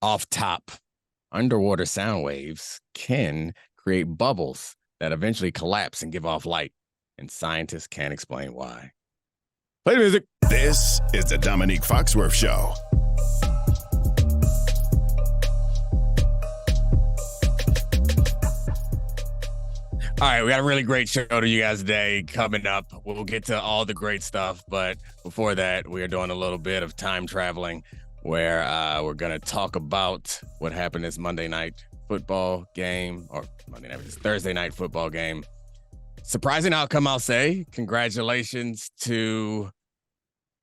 Off top, underwater sound waves can create bubbles that eventually collapse and give off light, and scientists can't explain why. Play the music. This is the Domonique Foxworth Show. All right, we got a really great show to you guys today coming up. We'll get to all the great stuff, but before that, we are doing a little bit of time traveling where we're going to talk about what happened this Monday night football game, or this Thursday night football game. Surprising outcome, I'll say. Congratulations to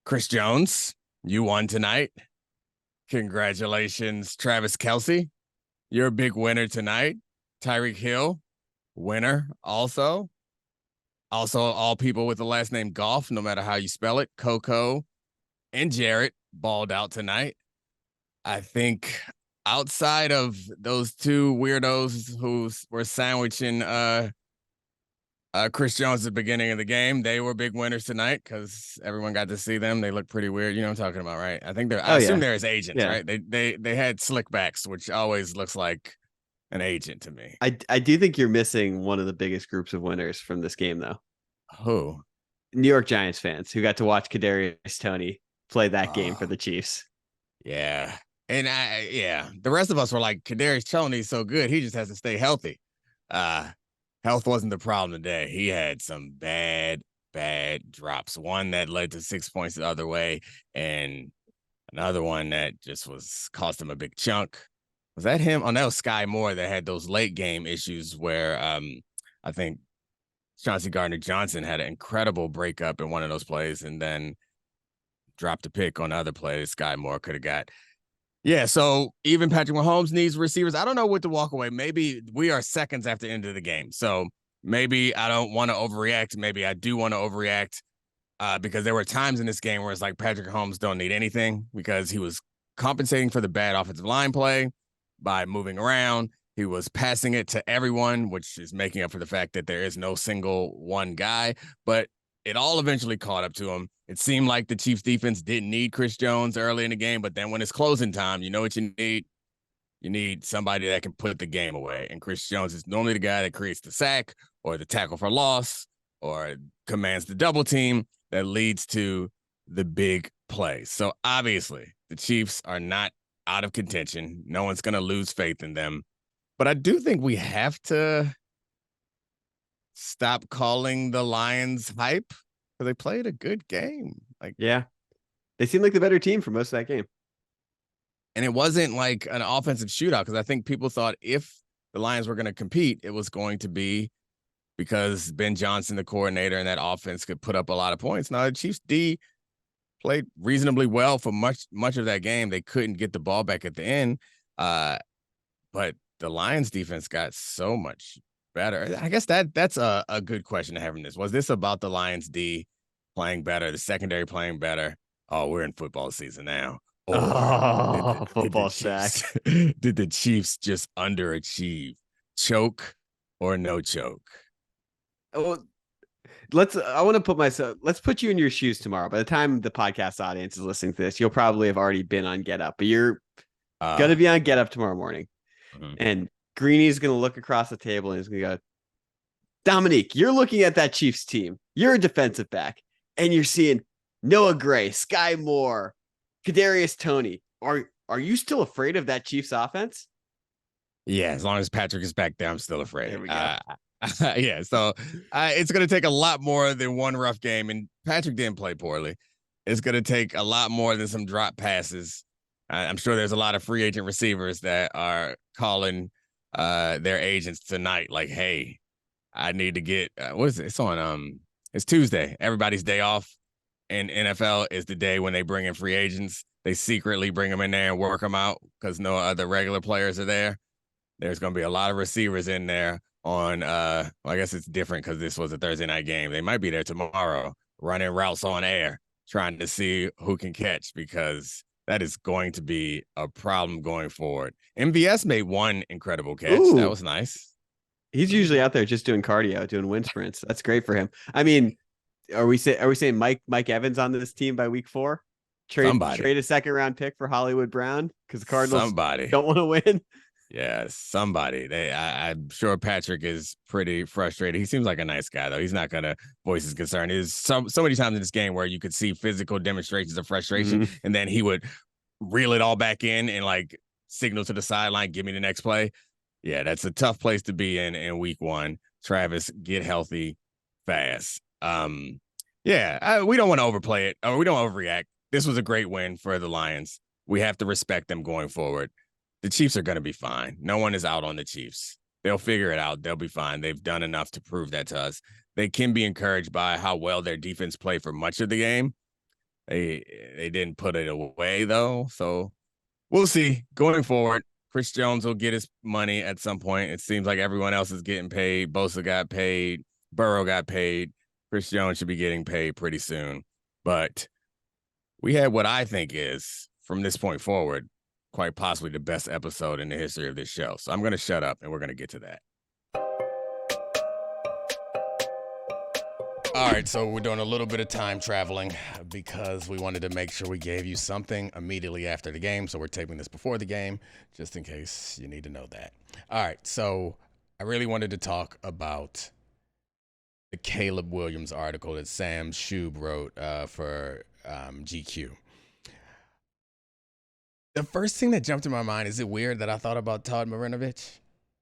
Chris Jones. You won tonight. Congratulations, Travis Kelce. You're a big winner tonight. Tyreek Hill, winner also. Also, all people with the last name Goff, no matter how you spell it. Coco and Jarrett balled out tonight. I think outside of those two weirdos who were sandwiching Chris Jones at the beginning of the game, they were big winners tonight because everyone got to see them. They look pretty weird. You know what I'm talking about, right? I think I assume they're his agents, right? They had slick backs, which always looks like an agent to me. I do think you're missing one of the biggest groups of winners from this game, though. Who? New York Giants fans who got to watch Kadarius Toney play that game for the Chiefs. Yeah. And the rest of us were like, Kadarius Toney's so good, he just has to stay healthy. Health wasn't the problem today. He had some bad drops. One that led to 6 points the other way, and another one that just cost him a big chunk. Was that him? Oh, that was Sky Moore that had those late game issues where I think Chauncey Gardner-Johnson had an incredible breakup in one of those plays and then dropped a pick on the other play Sky Moore could have got. Yeah, so even Patrick Mahomes needs receivers. I don't know what to walk away. Maybe we are seconds after the end of the game. So maybe I don't want to overreact. Maybe I do want to overreact because there were times in this game where it's like Patrick Mahomes don't need anything because he was compensating for the bad offensive line play by moving around. He was passing it to everyone, which is making up for the fact that there is no single one guy. But it all eventually caught up to him. It seemed like the Chiefs defense didn't need Chris Jones early in the game, but then when it's closing time, you know what you need? You need somebody that can put the game away. And Chris Jones is normally the guy that creates the sack or the tackle for loss or commands the double team that leads to the big play. So obviously the Chiefs are not out of contention. No one's going to lose faith in them. But I do think we have to stop calling the Lions hype because they played a good game. They seemed like the better team for most of that game. And it wasn't like an offensive shootout because I think people thought if the Lions were going to compete, it was going to be because Ben Johnson, the coordinator, and that offense could put up a lot of points. Now, the Chiefs D played reasonably well for much of that game. They couldn't get the ball back at the end, but the Lions defense got so much better. I guess that's a good question to have in this. Was this about the Lions D playing better, the secondary playing better? Oh, we're in football season now. Football sack. Did the Chiefs just underachieve? Choke or no choke? Well, let's put you in your shoes tomorrow. By the time the podcast audience is listening to this, you'll probably have already been on Get Up, but you're going to be on Get Up tomorrow morning. Mm-hmm. And Greeny's going to look across the table and he's going to go, Domonique, you're looking at that Chiefs team. You're a defensive back and you're seeing Noah Gray, Sky Moore, Kadarius Toney. Are you still afraid of that Chiefs offense? Yeah, as long as Patrick is back there, I'm still afraid. There we go. Yeah, so it's going to take a lot more than one rough game, and Patrick didn't play poorly. It's going to take a lot more than some drop passes. I'm sure there's a lot of free agent receivers that are calling their agents tonight, like, "Hey, I need to get what is it? It's on it's Tuesday. Everybody's day off in NFL is the day when they bring in free agents. They secretly bring them in there and work them out because no other regular players are there. There's going to be a lot of receivers in there on, I guess it's different because this was a Thursday night game. They might be there tomorrow running routes on air, trying to see who can catch because that is going to be a problem going forward. MVS made one incredible catch. Ooh. That was nice. He's usually out there just doing cardio, doing wind sprints. That's great for him. I mean, are we saying Mike Evans on this team by week 4? Trade a second round pick for Hollywood Brown because the Cardinals don't want to win. Yeah, somebody. I'm sure Patrick is pretty frustrated. He seems like a nice guy, though. He's not going to voice his concern. There's so many times in this game where you could see physical demonstrations of frustration, and then he would reel it all back in and like signal to the sideline, give me the next play. Yeah, that's a tough place to be in week one. Travis, get healthy fast. We don't want to overplay it, or we don't overreact. This was a great win for the Lions. We have to respect them going forward. The Chiefs are going to be fine. No one is out on the Chiefs. They'll figure it out. They'll be fine. They've done enough to prove that to us. They can be encouraged by how well their defense played for much of the game. They didn't put it away, though. So we'll see. Going forward, Chris Jones will get his money at some point. It seems like everyone else is getting paid. Bosa got paid. Burrow got paid. Chris Jones should be getting paid pretty soon. But we had what I think is, from this point forward, quite possibly the best episode in the history of this show. So I'm going to shut up and we're going to get to that. All right, so we're doing a little bit of time traveling because we wanted to make sure we gave you something immediately after the game. So we're taping this before the game, just in case you need to know that. All right, so I really wanted to talk about the Caleb Williams article that Sam Shub wrote for GQ. The first thing that jumped in my mind, is it weird that I thought about Todd Marinovich?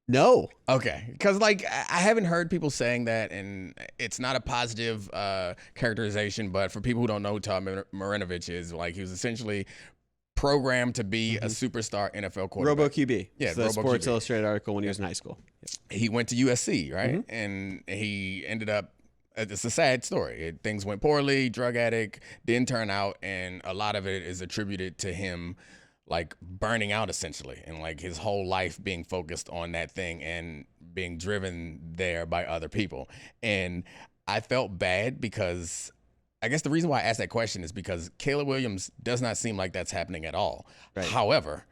No. Okay. Because, like, I haven't heard people saying that, and it's not a positive characterization, but for people who don't know who Todd Marinovich is, like, he was essentially programmed to be a superstar NFL quarterback. Robo QB. Yeah, the Sports Illustrated article when he was in high school. Yeah. He went to USC, right? And he ended up, it's a sad story. Things went poorly, drug addict, didn't turn out, and a lot of it is attributed to him like burning out essentially, and like his whole life being focused on that thing and being driven there by other people. And I felt bad because I guess the reason why I asked that question is because Caleb Williams does not seem like that's happening at all. Right. However,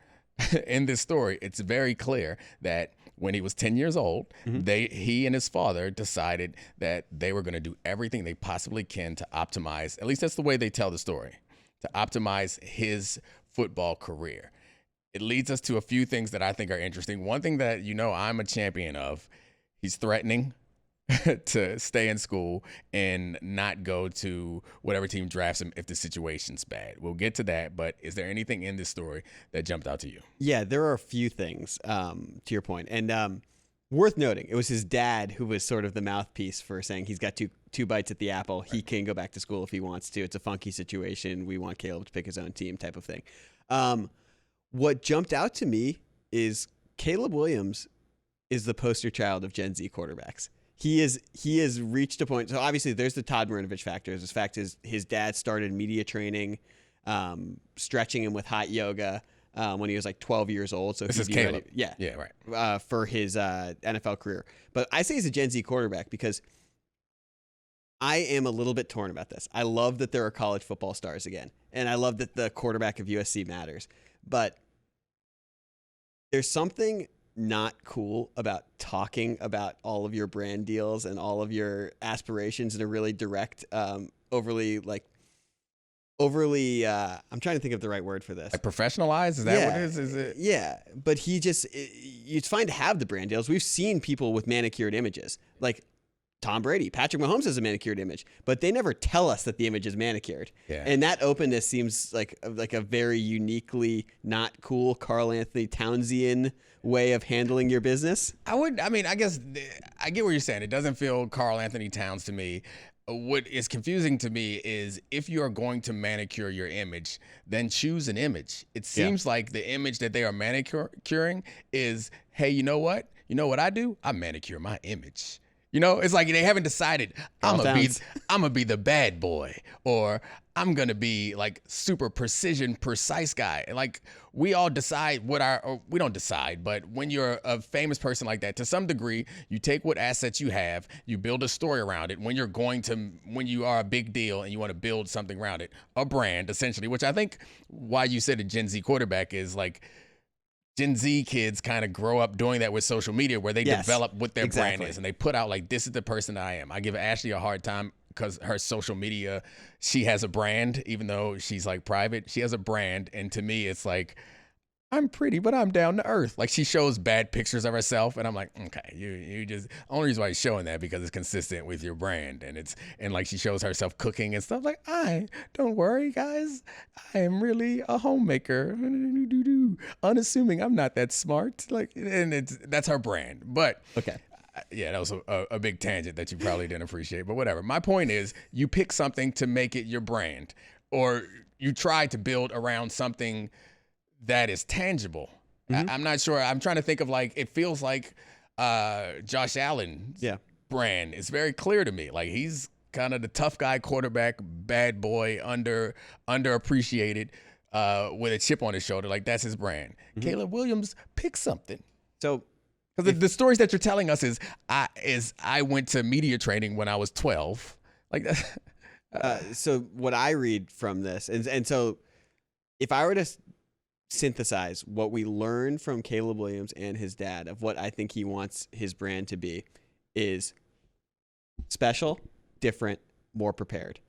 in this story, it's very clear that when he was 10 years old, he and his father decided that they were going to do everything they possibly can to optimize, at least that's the way they tell the story, to optimize his football career. It leads us to a few things that I think are interesting. One thing that I'm a champion of, he's threatening to stay in school and not go to whatever team drafts him if the situation's bad. We'll get to that, but is there anything in this story that jumped out to you? Yeah, there are a few things to your point. And worth noting, it was his dad who was sort of the mouthpiece for saying he's got two bites at the apple. He can go back to school if he wants to. It's a funky situation. We want Caleb to pick his own team type of thing. What jumped out to me is Caleb Williams is the poster child of Gen Z quarterbacks. He has reached a point. So obviously there's the Todd Marinovich factor. The fact is his dad started media training, stretching him with hot yoga when he was like 12 years old. So this is Caleb. Yeah, right. For his NFL career. But I say he's a Gen Z quarterback because I am a little bit torn about this. I love that there are college football stars again, and I love that the quarterback of USC matters. But there's something not cool about talking about all of your brand deals and all of your aspirations in a really direct, overly I'm trying to think of the right word for this. Like professionalized? Is that what it is? Is it? Yeah. But it's fine to have the brand deals. We've seen people with manicured images, like Tom Brady. Patrick Mahomes has a manicured image, but they never tell us that the image is manicured. Yeah. And that openness seems like a very uniquely not cool Karl Anthony Townsian way of handling your business. I guess I get what you're saying. It doesn't feel Karl Anthony Towns to me. What is confusing to me is if you are going to manicure your image, then choose an image. It seems like the image that they are manicuring is, hey, you know what? You know what I do? I manicure my image. It's like they haven't decided I'm gonna be the bad boy, or I'm gonna be like super precise guy. Like we all decide we don't decide, but when you're a famous person like that, to some degree, you take what assets you have, you build a story around it. When you are a big deal and you want to build something around it, a brand essentially, which I think why you said a Gen Z quarterback is like, Gen Z kids kind of grow up doing that with social media where they develop what their brand is and they put out like, this is the person I am. I give Ashley a hard time because her social media, she has a brand, even though she's like private, she has a brand. And to me, it's like, I'm pretty, but I'm down to earth. Like she shows bad pictures of herself, and I'm like, okay, you just only reason why you're showing that because it's consistent with your brand, and like she shows herself cooking and stuff. Like, don't worry, guys, I am really a homemaker, unassuming. I'm not that smart. Like, and that's her brand. But Okay. Yeah, that was a big tangent that you probably didn't appreciate, but whatever. My point is, you pick something to make it your brand, or you try to build around something that is tangible. I'm not sure. I'm trying to think of like, it feels like Josh Allen's brand is very clear to me. Like he's kind of the tough guy quarterback, bad boy, underappreciated, with a chip on his shoulder. Like that's his brand. Caleb Williams, pick something. So because the stories that you're telling us is I went to media training when I was 12. Like that. So what I read from this, and so if I were to synthesize what we learned from Caleb Williams and his dad of what I think he wants his brand to be, is special, different, more prepared.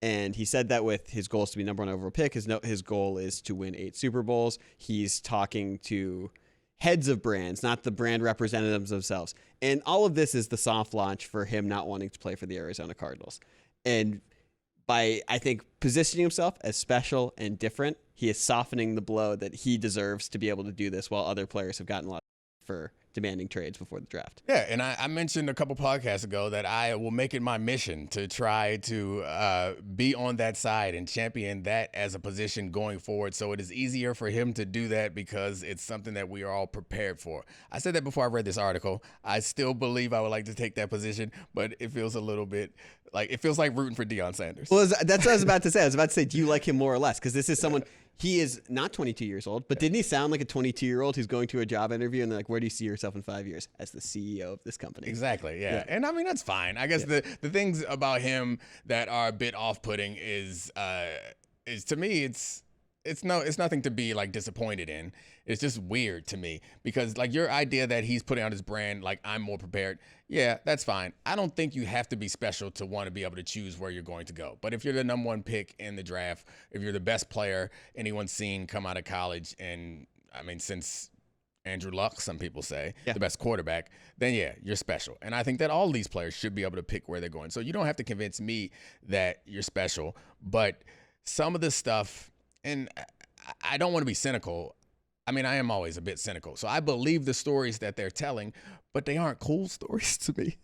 And he said that with his goals to be number one overall pick. His goal is to win 8 Super Bowls. He's talking to heads of brands, not the brand representatives themselves. And all of this is the soft launch for him not wanting to play for the Arizona Cardinals. And by, I think, positioning himself as special and different, he is softening the blow that he deserves to be able to do this, while other players have gotten a lot for demanding trades before the draft. Yeah, and I mentioned a couple podcasts ago that I will make it my mission to try to be on that side and champion that as a position going forward, so it is easier for him to do that because it's something that we are all prepared for. I said that before I read this article. I still believe I would like to take that position, but it feels a little bit like, it feels like rooting for Deion Sanders. Well, that's what I was about to say. I was about to say, do you like him more or less? Because this is someone, he is not 22 years old, but didn't he sound like a 22-year-old who's going to a job interview and they're like, where do you see yourself in 5 years? As the CEO of this company. Exactly, yeah. And I mean, that's fine. I guess the things about him that are a bit off-putting is to me, it's nothing to be like disappointed in. It's just weird to me because like your idea that he's putting out his brand, like I'm more prepared. Yeah, that's fine. I don't think you have to be special to want to be able to choose where you're going to go. But if you're the number one pick in the draft, if you're the best player anyone's seen come out of college, and I mean, since Andrew Luck, some people say, the best quarterback, then yeah, you're special. And I think that all these players should be able to pick where they're going. So you don't have to convince me that you're special, but some of the stuff, and I don't want to be cynical. I mean, I am always a bit cynical. So I believe the stories that they're telling, but they aren't cool stories to me.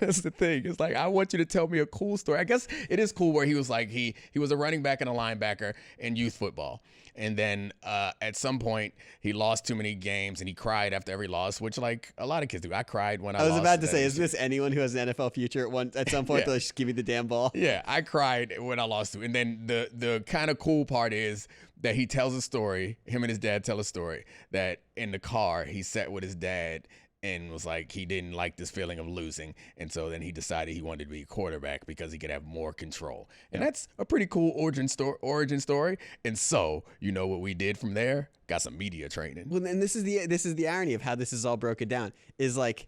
That's the thing. It's like, I want you to tell me a cool story. I guess it is cool where he was like, he was a running back and a linebacker in youth football. And then at some point, he lost too many games and he cried after every loss, which like a lot of kids do. I cried when I lost. I was about to say, is this anyone who has an NFL future at some point? They'll just give me the damn ball. Yeah, I cried when I lost to. And then the kind of cool part is that he tells a story, him and his dad tell a story, that in the car, he sat with his dad and was like, he didn't like this feeling of losing. And so then he decided he wanted to be a quarterback because he could have more control. And that's a pretty cool origin story. And so, you know what we did from there? Got some media training. Well, and this is the irony of how this is all broken down, is like,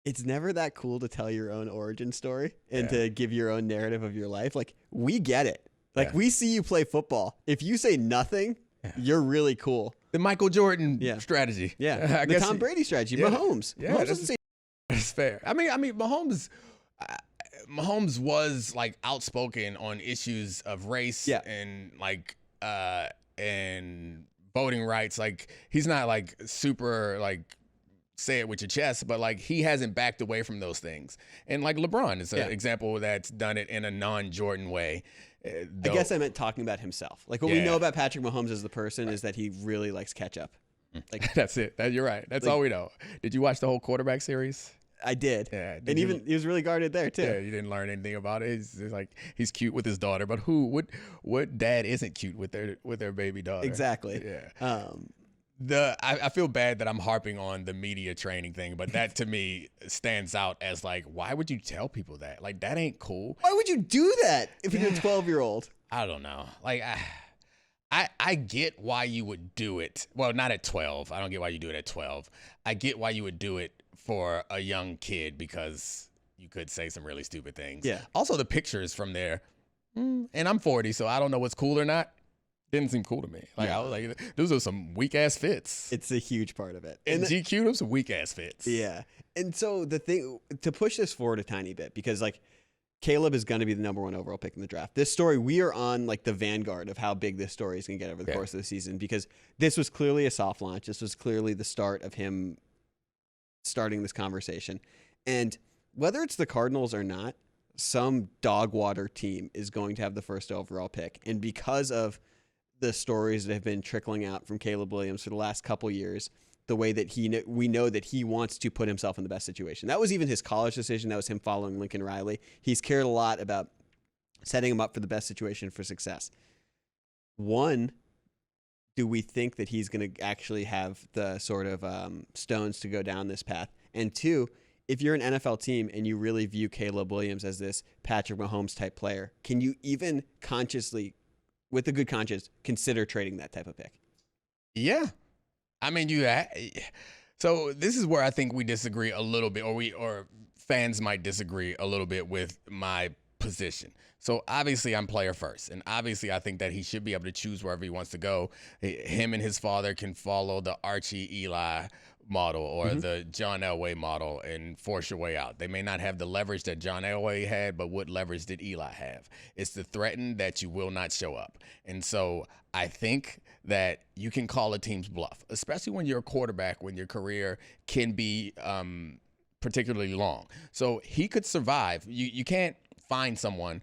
it's never that cool to tell your own origin story and to give your own narrative of your life. Like, we get it. Like, we see you play football. If you say nothing, you're really cool. The Michael Jordan strategy. Yeah. The Tom Brady strategy. Mahomes. Yeah, Mahomes doesn't say. That's fair. I mean, Mahomes was like outspoken on issues of race and like and voting rights. Like, he's not like super like say it with your chest, but like he hasn't backed away from those things. And like LeBron is an example that's done it in a non-Jordan way. I guess I meant talking about himself. Like, what we know about Patrick Mahomes as the person is that he really likes ketchup. Like, that's it. You're right. That's like, all we know. Did you watch the whole quarterback series? I did. Yeah. And even he was really guarded there too. Yeah, you didn't learn anything about it. He's like, he's cute with his daughter, but what dad isn't cute with their baby daughter? Exactly. Yeah. I feel bad that I'm harping on the media training thing, but that to me stands out as like, why would you tell people that? Like, that ain't cool. Why would you do that if you're a 12-year-old? I don't know. Like, I get why you would do it. Well, not at 12. I don't get why you do it at 12. I get why you would do it for a young kid because you could say some really stupid things. Yeah. Also, the pictures from there, and I'm 40, so I don't know what's cool or not. Didn't seem cool to me. Like I was like, those are some weak ass fits. It's a huge part of it. And GQ, those are weak ass fits. Yeah. And so the thing to push this forward a tiny bit, because like Caleb is going to be the number 1 overall pick in the draft. This story, we are on like the vanguard of how big this story is going to get over the course of the season, because this was clearly a soft launch. This was clearly the start of him starting this conversation. And whether it's the Cardinals or not, some dog water team is going to have the first overall pick. And because of the stories that have been trickling out from Caleb Williams for the last couple years, the way that we know that he wants to put himself in the best situation. That was even his college decision. That was him following Lincoln Riley. He's cared a lot about setting him up for the best situation for success. One, do we think that he's going to actually have the sort of stones to go down this path? And two, if you're an NFL team and you really view Caleb Williams as this Patrick Mahomes type player, can you even consciously, with a good conscience, consider trading that type of pick? Yeah. I mean, so this is where I think we disagree a little bit, or fans might disagree a little bit with my position. So obviously I'm player first, and obviously I think that he should be able to choose wherever he wants to go. Him and his father can follow the Archie Eli model or the John Elway model and force your way out. They may not have the leverage that John Elway had, but what leverage did Eli have? It's the threaten that you will not show up. And so I think that you can call a team's bluff, especially when you're a quarterback, when your career can be particularly long. So he could survive. You can't find someone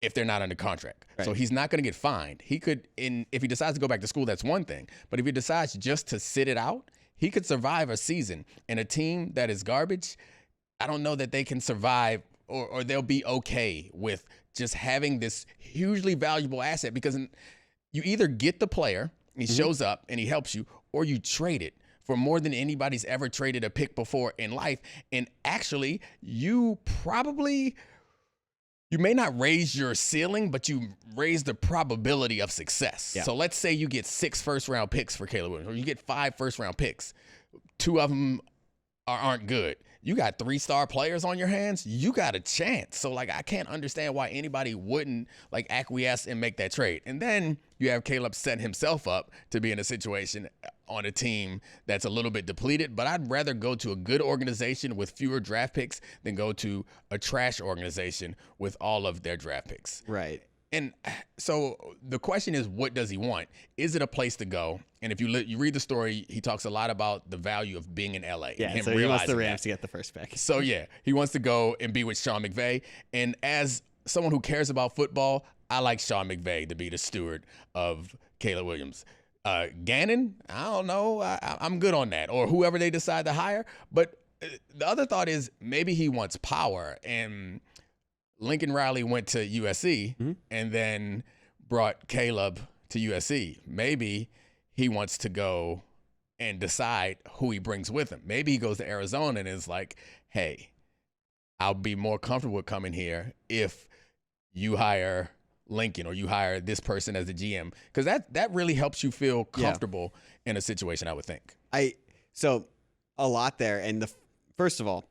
if they're not under contract. Right. So he's not going to get fined. He could, if he decides to go back to school, that's one thing. But if he decides just to sit it out, he could survive a season. And a team that is garbage, I don't know that they can survive, or they'll be okay with just having this hugely valuable asset, because you either get the player, he shows up and he helps you, or you trade it for more than anybody's ever traded a pick before in life. And actually, you may not raise your ceiling, but you raise the probability of success. Yeah. So let's say you get 6 first-round picks for Caleb Williams, or you get 5 first-round picks. 2 of them aren't good. You got 3-star players on your hands, you got a chance. So, like, I can't understand why anybody wouldn't, like, acquiesce and make that trade. And then you have Caleb set himself up to be in a situation on a team that's a little bit depleted. But I'd rather go to a good organization with fewer draft picks than go to a trash organization with all of their draft picks. Right. And so the question is, what does he want? Is it a place to go? And if you read the story, he talks a lot about the value of being in LA. Yeah, so he wants the Rams to get the first pick. So yeah, he wants to go and be with Sean McVay. And as someone who cares about football, I like Sean McVay to be the steward of Caleb Williams. Gannon, I don't know. I'm good on that, or whoever they decide to hire. But the other thought is maybe he wants power, and Lincoln Riley went to USC and then brought Caleb to USC. Maybe he wants to go and decide who he brings with him. Maybe he goes to Arizona and is like, hey, I'll be more comfortable with coming here if you hire Lincoln or you hire this person as the GM. Because that really helps you feel comfortable in a situation, I would think. So a lot there. And first of all,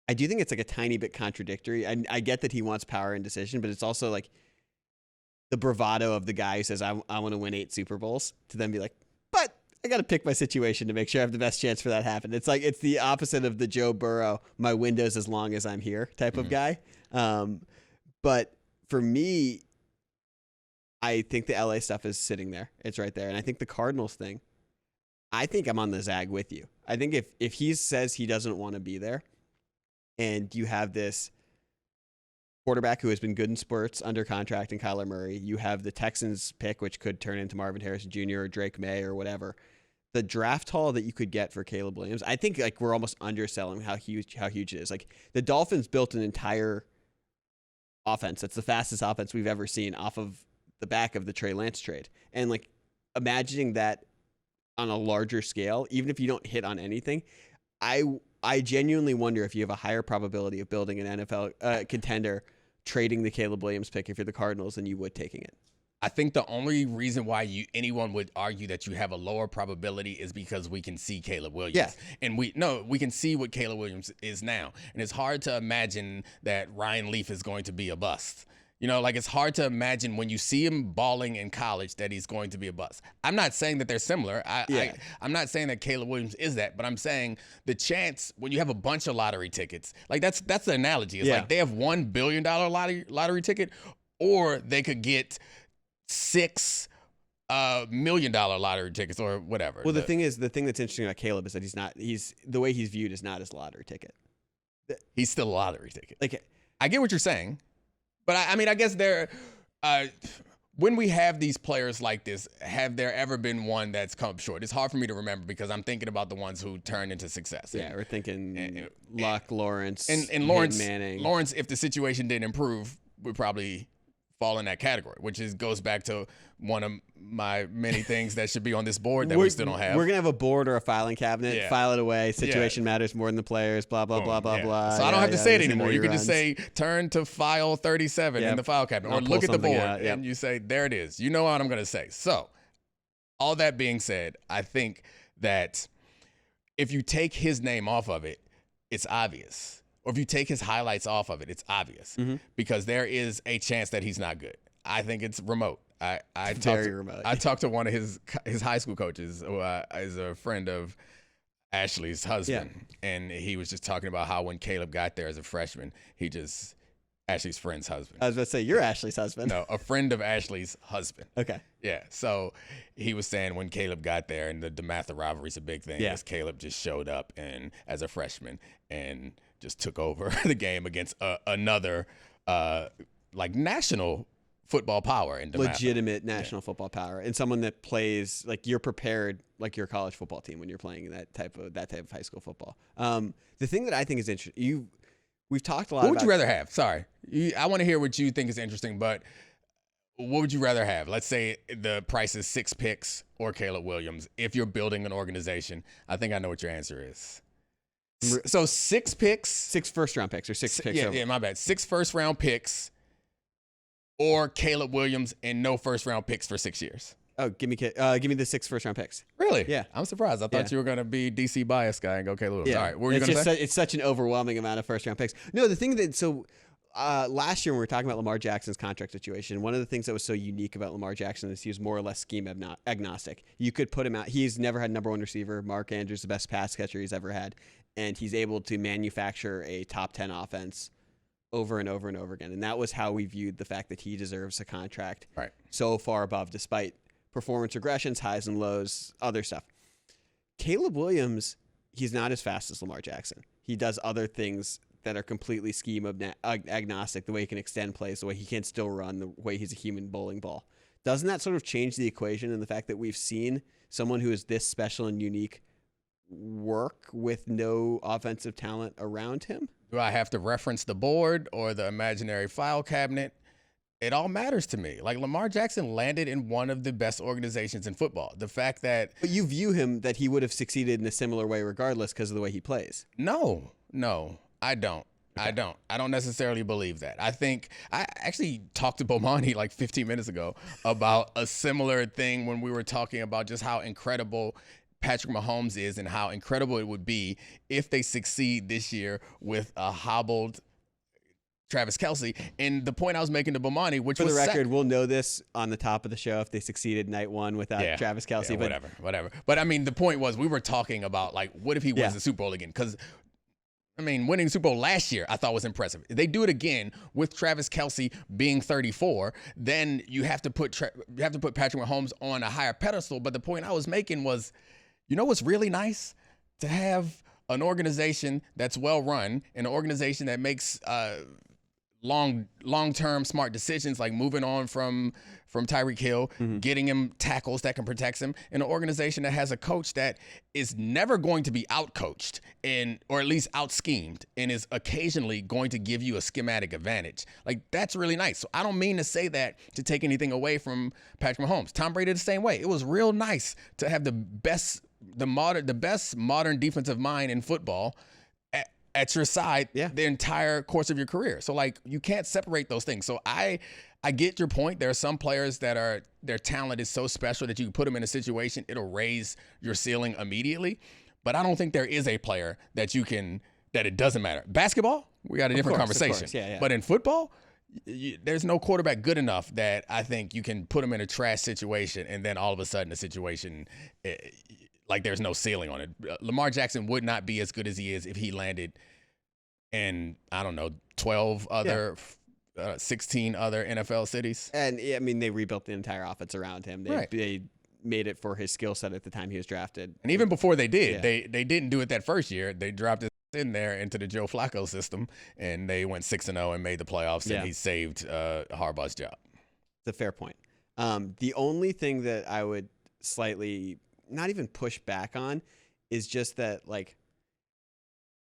I do think it's like a tiny bit contradictory. I get that he wants power and decision, but it's also like the bravado of the guy who says, I want to win 8 Super Bowls, to then be like, but I got to pick my situation to make sure I have the best chance for that to happen. It's like, it's the opposite of the Joe Burrow, my window's as long as I'm here type of guy. But for me, I think the LA stuff is sitting there. It's right there. And I think the Cardinals thing, I think I'm on the zag with you. I think if he says he doesn't want to be there, and you have this quarterback who has been good in spurts under contract in Kyler Murray, you have the Texans pick, which could turn into Marvin Harrison Jr. or Drake May or whatever. The draft haul that you could get for Caleb Williams, I think like we're almost underselling how huge it is. Like the Dolphins built an entire offense. That's the fastest offense we've ever seen off of the back of the Trey Lance trade. And like imagining that on a larger scale, even if you don't hit on anything, I genuinely wonder if you have a higher probability of building an NFL contender trading the Caleb Williams pick if you're the Cardinals than you would taking it. I think the only reason why anyone would argue that you have a lower probability is because we can see Caleb Williams. Yeah. And we can see what Caleb Williams is now. And it's hard to imagine that Ryan Leaf is going to be a bust. Like it's hard to imagine when you see him balling in college that he's going to be a bust. I'm not saying that they're similar. I'm not saying that Caleb Williams is that, but I'm saying the chance when you have a bunch of lottery tickets, like that's the analogy. It's like they have $1 billion lottery ticket, or they could get $6 million lottery tickets or whatever. Well, the thing that's interesting about Caleb is that he's the way he's viewed is not as a lottery ticket. He's still a lottery ticket. Like, I get what you're saying. But I guess when we have these players like this, have there ever been one that's come up short? It's hard for me to remember because I'm thinking about the ones who turned into success. Yeah, we're thinking Luck, Lawrence, and Lawrence Manning. Lawrence, if the situation didn't improve, would probably fall in that category, which goes back to one of my many things that should be on this board that we still don't have. We're gonna have a board or a filing cabinet. File it away. Situation matters more than the players. Blah blah blah blah blah. So I don't have to say it anymore. You can just say turn to file 37 in the file cabinet, or look at the board and you say there it is. You know what I'm gonna say. So all that being said, I think that if you take his name off of it, it's obvious. Or if you take his highlights off of it, it's obvious because there is a chance that he's not good. I think it's remote. Remote. I talked to one of his high school coaches who is a friend of Ashley's husband, and he was just talking about how when Caleb got there as a freshman, Ashley's friend's husband. I was about to say, you're Ashley's husband. No, a friend of Ashley's husband. Okay. Yeah. So he was saying when Caleb got there, and the DeMatha rivalry is a big thing, is Caleb just showed up and as a freshman and just took over the game against another national football power in DeMatha. Legitimate national football power, and someone that plays like you're prepared like your college football team when you're playing that type of high school football. The thing that I think is interesting, we've talked a lot. What would you rather have? Sorry, I want to hear what you think is interesting, but what would you rather have? Let's say the price is 6 picks or Caleb Williams. If you're building an organization, I think I know what your answer is. So 6 picks, 6 first-round picks, or 6 picks. Yeah, my bad. 6 first-round picks, or Caleb Williams and no first-round picks for 6 years. Oh, give me the 6 first-round picks. Really? Yeah, I'm surprised. I thought you were gonna be DC bias guy and go Caleb Williams. All right, what were you gonna say? It's such an overwhelming amount of first-round picks. No, the thing last year when we were talking about Lamar Jackson's contract situation, one of the things that was so unique about Lamar Jackson is he was more or less scheme agnostic. You could put him out. He's never had number one receiver. Mark Andrews, the best pass catcher he's ever had. And he's able to manufacture a top 10 offense over and over and over again. And that was how we viewed the fact that he deserves a contract so far above, despite performance regressions, highs and lows, other stuff. Caleb Williams, he's not as fast as Lamar Jackson. He does other things that are completely scheme agnostic, the way he can extend plays, the way he can still run, the way he's a human bowling ball. Doesn't that sort of change the equation in the fact that we've seen someone who is this special and unique work with no offensive talent around him? Do I have to reference the board or the imaginary file cabinet? It all matters to me. Like Lamar Jackson landed in one of the best organizations in football. The fact that... But you view him that he would have succeeded in a similar way regardless because of the way he plays. No, I don't. Okay. I don't necessarily believe that. I think I actually talked to Bomani like 15 minutes ago about a similar thing when we were talking about just how incredible Patrick Mahomes is and how incredible it would be if they succeed this year with a hobbled Travis Kelce. And the point I was making to Bomani, which for the record, we'll know this on the top of the show if they succeeded night one without Travis Kelce. Yeah, whatever. But I mean, the point was we were talking about like, what if he wins the Super Bowl again? Because I mean, winning the Super Bowl last year, I thought was impressive. If they do it again with Travis Kelce being 34, then you have to put Patrick Mahomes on a higher pedestal. But the point I was making was, you know what's really nice? To have an organization that's well run, an organization that makes long-term smart decisions, like moving on from Tyreek Hill, getting him tackles that can protect him, and an organization that has a coach that is never going to be out-coached or at least out-schemed and is occasionally going to give you a schematic advantage. Like, that's really nice. So I don't mean to say that to take anything away from Patrick Mahomes. Tom Brady the same way. It was real nice to have the best modern defensive mind in football at your side the entire course of your career. So like you can't separate those things. So I get your point. There are some players that their talent is so special that you can put them in a situation, it'll raise your ceiling immediately. But I don't think there is a player that it doesn't matter. Basketball, we got a different conversation. But in football, there's no quarterback good enough that I think you can put him in a trash situation and then all of a sudden the situation, like there's no ceiling on it. Lamar Jackson would not be as good as he is if he landed in, 12 other 16 other NFL cities. And I mean, they rebuilt the entire offense around him. They made it for his skill set at the time he was drafted. And even before they did, they didn't do it that first year. They dropped it in there into the Joe Flacco system, and they went 6-0 and made the playoffs, and he saved Harbaugh's job. It's a fair point. The only thing that I would slightly not even push back on is just that, like,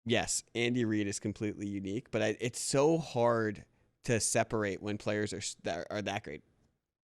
yes, Andy Reid is completely unique, but it's so hard to separate when players are that great.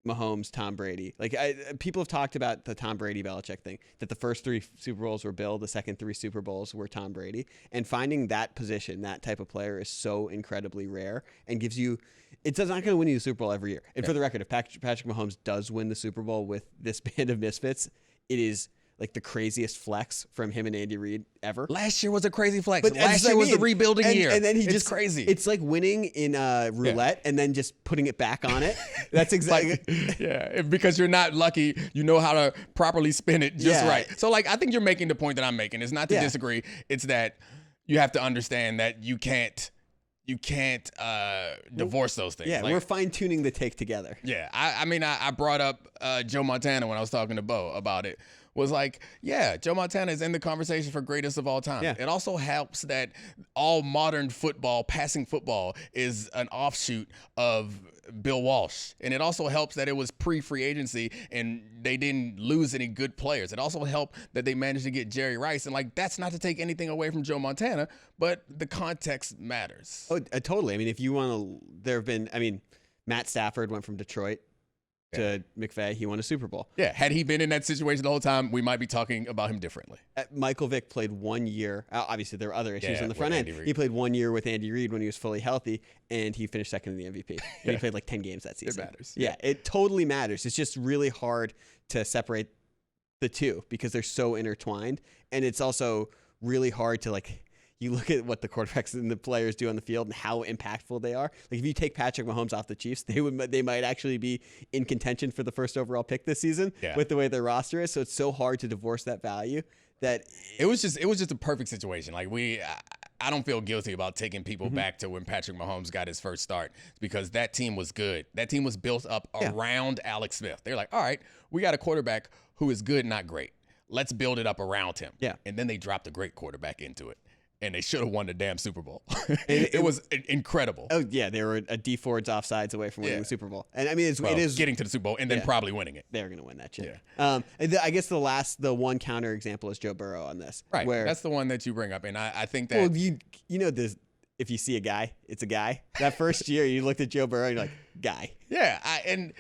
Mahomes, Tom Brady. Like people have talked about the Tom Brady Belichick thing, that the first 3 Super Bowls were Bill, the second 3 Super Bowls were Tom Brady. And finding that position, that type of player is so incredibly rare and gives you, it's not going to win you the Super Bowl every year. And for the record, if Patrick Mahomes does win the Super Bowl with this band of misfits, it is like the craziest flex from him and Andy Reid ever. Last year was a crazy flex. But last year was the rebuilding year. And then it's crazy. It's like winning in roulette and then just putting it back on it. That's exactly. Because you're not lucky. You know how to properly spin it just right. So like, I think you're making the point that I'm making. It's not to disagree. It's that you have to understand that you can't divorce those things. Yeah, we're fine tuning the take together. Yeah, I mean, I brought up Joe Montana when I was talking to Bo about it. Was like, Joe Montana is in the conversation for greatest of all time. Yeah. It also helps that all modern football, passing football, is an offshoot of Bill Walsh. And it also helps that it was pre-free agency and they didn't lose any good players. It also helped that they managed to get Jerry Rice. And like, that's not to take anything away from Joe Montana, but the context matters. Oh, totally. I mean, if you want to, Matt Stafford went from Detroit to McVay. He won a Super Bowl. Yeah. Had he been in that situation the whole time, we might be talking about him differently. Michael Vick played 1 year. Obviously, there were other issues on the front end. He played 1 year with Andy Reid when he was fully healthy, and he finished second in the MVP. And he played like 10 games that season. It matters. Yeah, it totally matters. It's just really hard to separate the two because they're so intertwined. And it's also really hard to you look at what the quarterbacks and the players do on the field and how impactful they are. Like if you take Patrick Mahomes off the Chiefs, they might actually be in contention for the first overall pick this season with the way their roster is. So it's so hard to divorce that value that it was just a perfect situation. Like I don't feel guilty about taking people back to when Patrick Mahomes got his first start because that team was good. That team was built up around Alex Smith. They're like, all right, we got a quarterback who is good, not great. Let's build it up around him. Yeah. And then they dropped a great quarterback into it. And they should have won the damn Super Bowl. It was incredible. Oh, yeah. They were a D Ford's offsides away from winning the Super Bowl. And I mean, it is getting to the Super Bowl and then probably winning it. They're going to win that shit. Yeah. I guess the one counter example is Joe Burrow on this. Right. That's the one that you bring up. And I think that. Well, you know, this, if you see a guy, it's a guy. That first year, you looked at Joe Burrow and you're like, guy. Yeah. And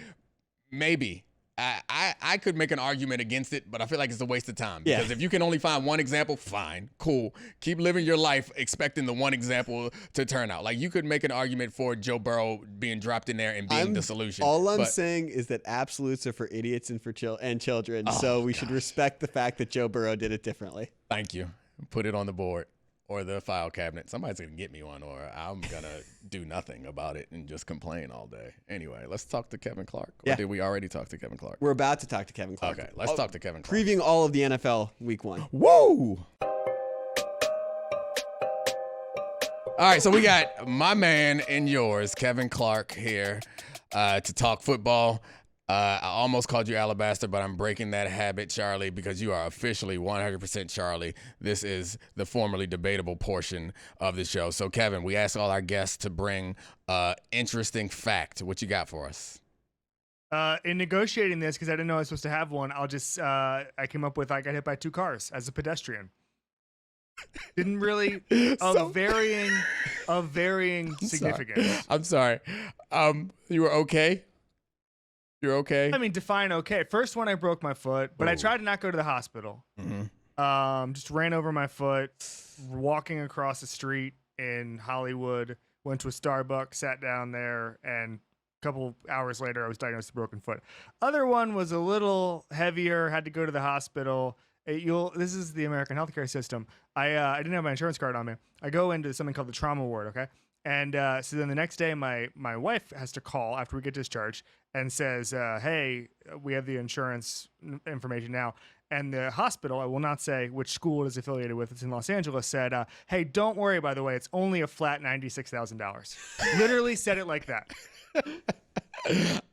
maybe. I could make an argument against it, but I feel like it's a waste of time. Because if you can only find one example, fine, cool. Keep living your life expecting the one example to turn out. Like you could make an argument for Joe Burrow being dropped in there and being the solution. All I'm saying is that absolutes are for idiots and for children. So we should respect the fact that Joe Burrow did it differently. Thank you. Put it on the board. Or the file cabinet. Somebody's going to get me one, or I'm going to do nothing about it and just complain all day. Anyway, let's talk to Kevin Clark. Or did we already talk to Kevin Clark? We're about to talk to Kevin Clark. Okay, let's talk to Kevin Clark. Previewing all of the NFL Week 1. Woo! All right, so we got my man and yours, Kevin Clark, here to talk football. I almost called you Alabaster, but I'm breaking that habit, Charlie, because you are officially 100% Charlie. This is the formerly debatable portion of the show. So, Kevin, we ask all our guests to bring interesting fact. What you got for us? In negotiating this, because I didn't know I was supposed to have one, I'll just I came up with I got hit by 2 cars as a pedestrian. Didn't really of varying significance. I'm sorry. You were okay? You're okay? I mean, define okay. First one, I broke my foot, but I tried to not go to the hospital. Mm-hmm. Just ran over my foot walking across the street in Hollywood. Went to a Starbucks, sat down there, and a couple hours later, I was diagnosed with a broken foot. Other one was a little heavier. Had to go to the hospital. This is the American healthcare system. I didn't have my insurance card on me. I go into something called the trauma ward. Okay. And so then the next day, my wife has to call after we get discharged and says, hey, we have the insurance information now. And the hospital, I will not say which school it is affiliated with, it's in Los Angeles, said, hey, don't worry, by the way, it's only a flat $96,000. Literally said it like that.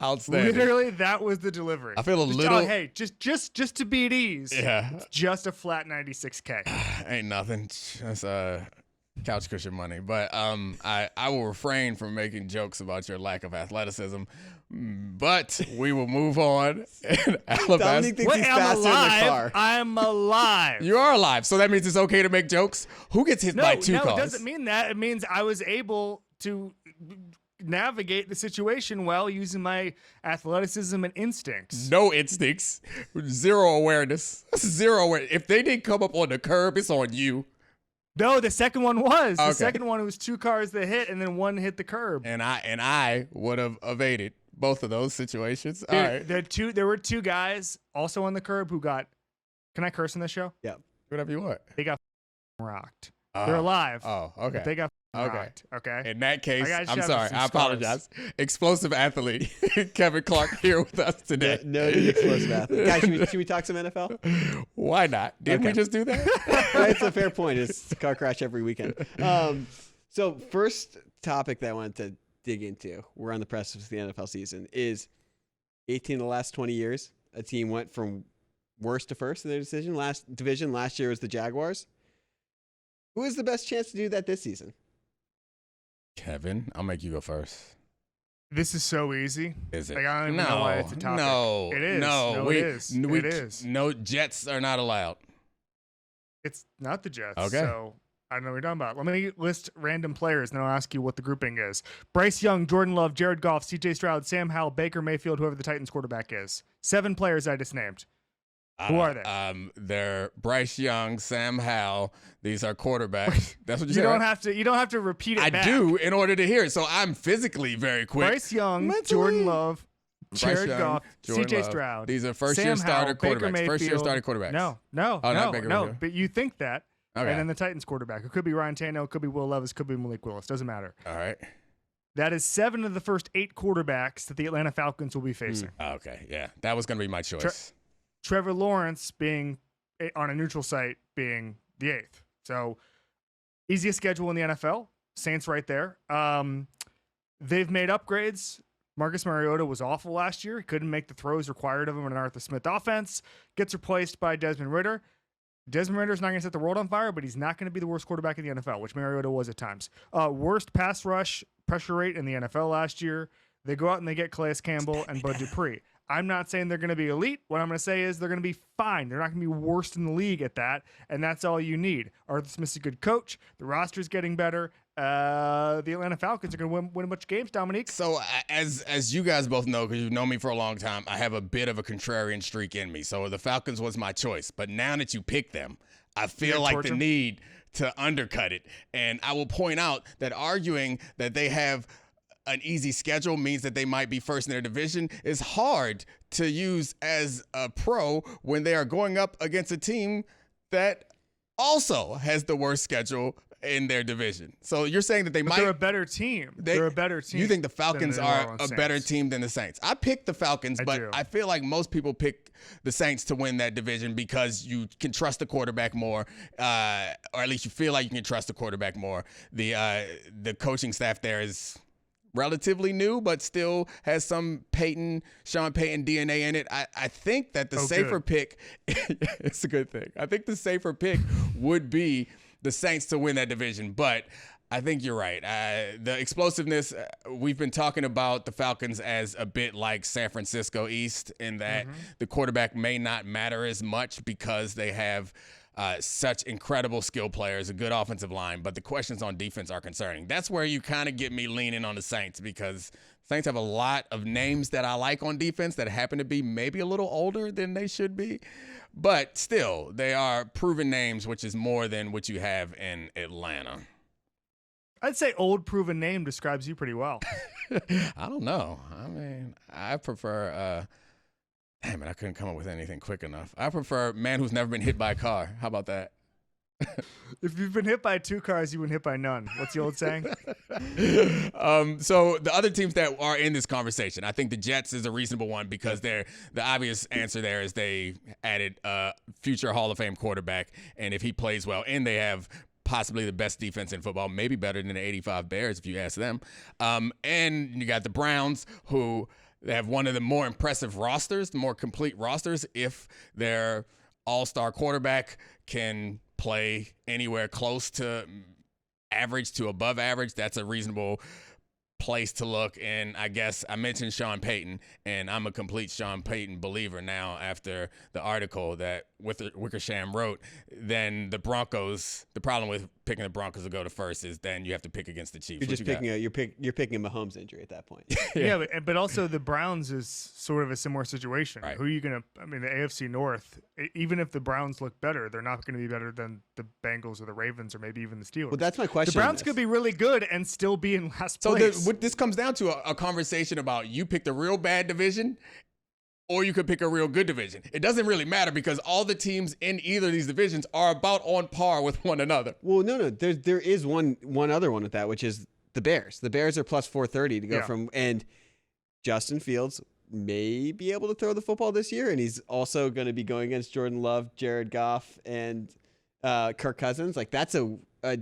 Outstanding. Literally, that was the delivery. I feel a little. Hey, just to be at ease. Yeah. It's just a flat $96K. Ain't nothing. That's couch cushion money. But I will refrain from making jokes about your lack of athleticism. But we will move on. Dominique thinks he's faster in the car. I'm alive. You are alive, so that means it's okay to make jokes. Who gets hit by two cars? No, it doesn't mean that. It means I was able to navigate the situation well using my athleticism and instincts. No instincts. Zero awareness. Zero awareness. If they didn't come up on the curb, it's on you. No, the second one was. Okay. The second one was two cars that hit and then one hit the curb. And I would have evaded both of those situations. Dude, all right. There were two guys also on the curb who got, can I curse on this show? Yeah. Whatever you want. They got rocked. They're alive. Oh, okay. But they got rocked. Okay. In that case, I gotta I'm shout sorry. out some I apologize. Explosive athlete Kevin Clark here with us today. No explosive athlete. Guys, should we talk some NFL? Why not? Didn't we just do that? It's a fair point. It's a car crash every weekend. So first topic that I wanted to dig into, we're on the precipice of the NFL season, is 18 of the last 20 years, a team went from worst to first in their division. Last year was the Jaguars. Who has the best chance to do that this season? Kevin, I'll make you go first. This is so easy. Is it? Like, I don't even know why it's a topic. No. It is. No, it is. It is. No, Jets are not allowed. It's not the Jets. Okay. So I don't know what you're talking about. Let me list random players, and then I'll ask you what the grouping is. Bryce Young, Jordan Love, Jared Goff, C.J. Stroud, Sam Howell, Baker Mayfield, whoever the Titans quarterback is. 7 players I just named. Who are they? They're Bryce Young, Sam Howell. These are quarterbacks. That's what you said. You don't have to repeat it. I do in order to hear it. So I'm physically very quick. Bryce Young, Jordan Love, Jared Goff, C.J. Stroud. These are first-year starter quarterbacks. First-year starter quarterbacks. No. But you think that. Okay. And then the Titans quarterback. It could be Ryan Tannehill, it could be Will Levis, it could be Malik Willis. Doesn't matter. All right. That is 7 of the first 8 quarterbacks that the Atlanta Falcons will be facing. Okay. Yeah. That was going to be my choice. Trevor Lawrence being on a neutral site being the 8th. So easiest schedule in the NFL. Saints right there. They've made upgrades. Marcus Mariota was awful last year. He couldn't make the throws required of him in an Arthur Smith offense. Gets replaced by Desmond Ridder. Desmond Ridder's not going to set the world on fire, but he's not going to be the worst quarterback in the NFL, which Mariota was at times. Worst pass rush pressure rate in the NFL last year. They go out and they get Calais Campbell and Bud Dupree. I'm not saying they're going to be elite. What I'm going to say is they're going to be fine. They're not going to be worst in the league at that, and that's all you need. Arthur Smith's a good coach. The roster's getting better. The Atlanta Falcons are going to win a bunch of games, Domonique. So as you guys both know, because you've known me for a long time, I have a bit of a contrarian streak in me. So the Falcons was my choice. But now that you pick them, I feel like the need to undercut it. And I will point out that arguing that they have an easy schedule means that they might be first in their division is hard to use as a pro when they are going up against a team that also has the worst schedule in their division. So you're saying that they're a better team. They're a better team. You think the Falcons are a better team than the Saints? I picked the Falcons, but I feel like most people pick the Saints to win that division because you can trust the quarterback more, or at least you feel like you can trust the quarterback more. The coaching staff there is relatively new, but still has some Sean Payton DNA in it. I think that the safer pick, it's a good thing. I think the safer pick would be the Saints to win that division, but I think you're right. The explosiveness, we've been talking about the Falcons as a bit like San Francisco East in that the quarterback may not matter as much because they have such incredible skill players, a good offensive line, but the questions on defense are concerning. That's where you kind of get me leaning on the Saints, because Saints have a lot of names that I like on defense that happen to be maybe a little older than they should be. But still, they are proven names, which is more than what you have in Atlanta. I'd say old proven name describes you pretty well. I don't know. I mean, I prefer damn it, I couldn't come up with anything quick enough. I prefer man who's never been hit by a car. How about that? If you've been hit by 2 cars, you've been hit by none. What's the old saying? So the other teams that are in this conversation, I think the Jets is a reasonable one, because the obvious answer there is they added a future Hall of Fame quarterback, and if he plays well, and they have possibly the best defense in football, maybe better than the 85 Bears if you ask them. And you got the Browns, who they have one of the more impressive rosters, the more complete rosters. If their all-star quarterback can play anywhere close to average to above average, that's a reasonable place to look. And I guess I mentioned Sean Payton, and I'm a complete Sean Payton believer now after the article that Wickersham wrote. Then the Broncos, the problem with picking the Broncos to go to first is then you have to pick against the Chiefs. You're just picking you're picking a Mahomes injury at that point. Yeah, but also the Browns is sort of a similar situation. Right. Who are you going to, I mean, the AFC North, even if the Browns look better, they're not going to be better than the Bengals or the Ravens or maybe even the Steelers. Well, that's my question. The Browns could be really good and still be in last So place. what this comes down to a conversation about you picked a real bad division, or you could pick a real good division. It doesn't really matter, because all the teams in either of these divisions are about on par with one another. Well, no. There is one other one with that, which is the Bears. The Bears are plus 430 to go from, and Justin Fields may be able to throw the football this year, and he's also going to be going against Jordan Love, Jared Goff, and Kirk Cousins. Like, that's a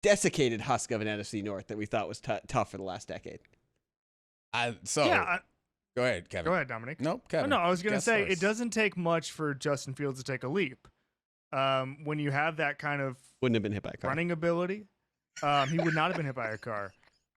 desiccated husk of an NFC North that we thought was tough for the last decade. Go ahead, Kevin. Go ahead, Dominic. Nope, Kevin. No, I was going to say, first. it doesn't take much for Justin Fields to take a leap. When you have that kind of Wouldn't have been hit by a car. running ability, he would not have been hit by a car.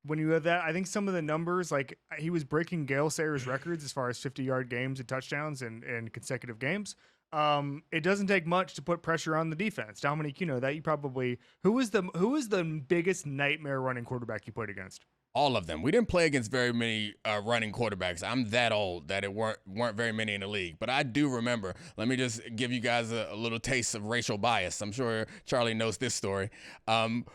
When you have that, I think some of the numbers, like he was breaking Gale Sayers records as far as 50-yard games and touchdowns in consecutive games. It doesn't take much to put pressure on the defense. Dominique, you know that. You probably who is the biggest nightmare running quarterback you played against? All of them. We didn't play against very many running quarterbacks. I'm that old that it weren't very many in the league. But I do remember. Let me just give you guys a little taste of racial bias. I'm sure Charlie knows this story.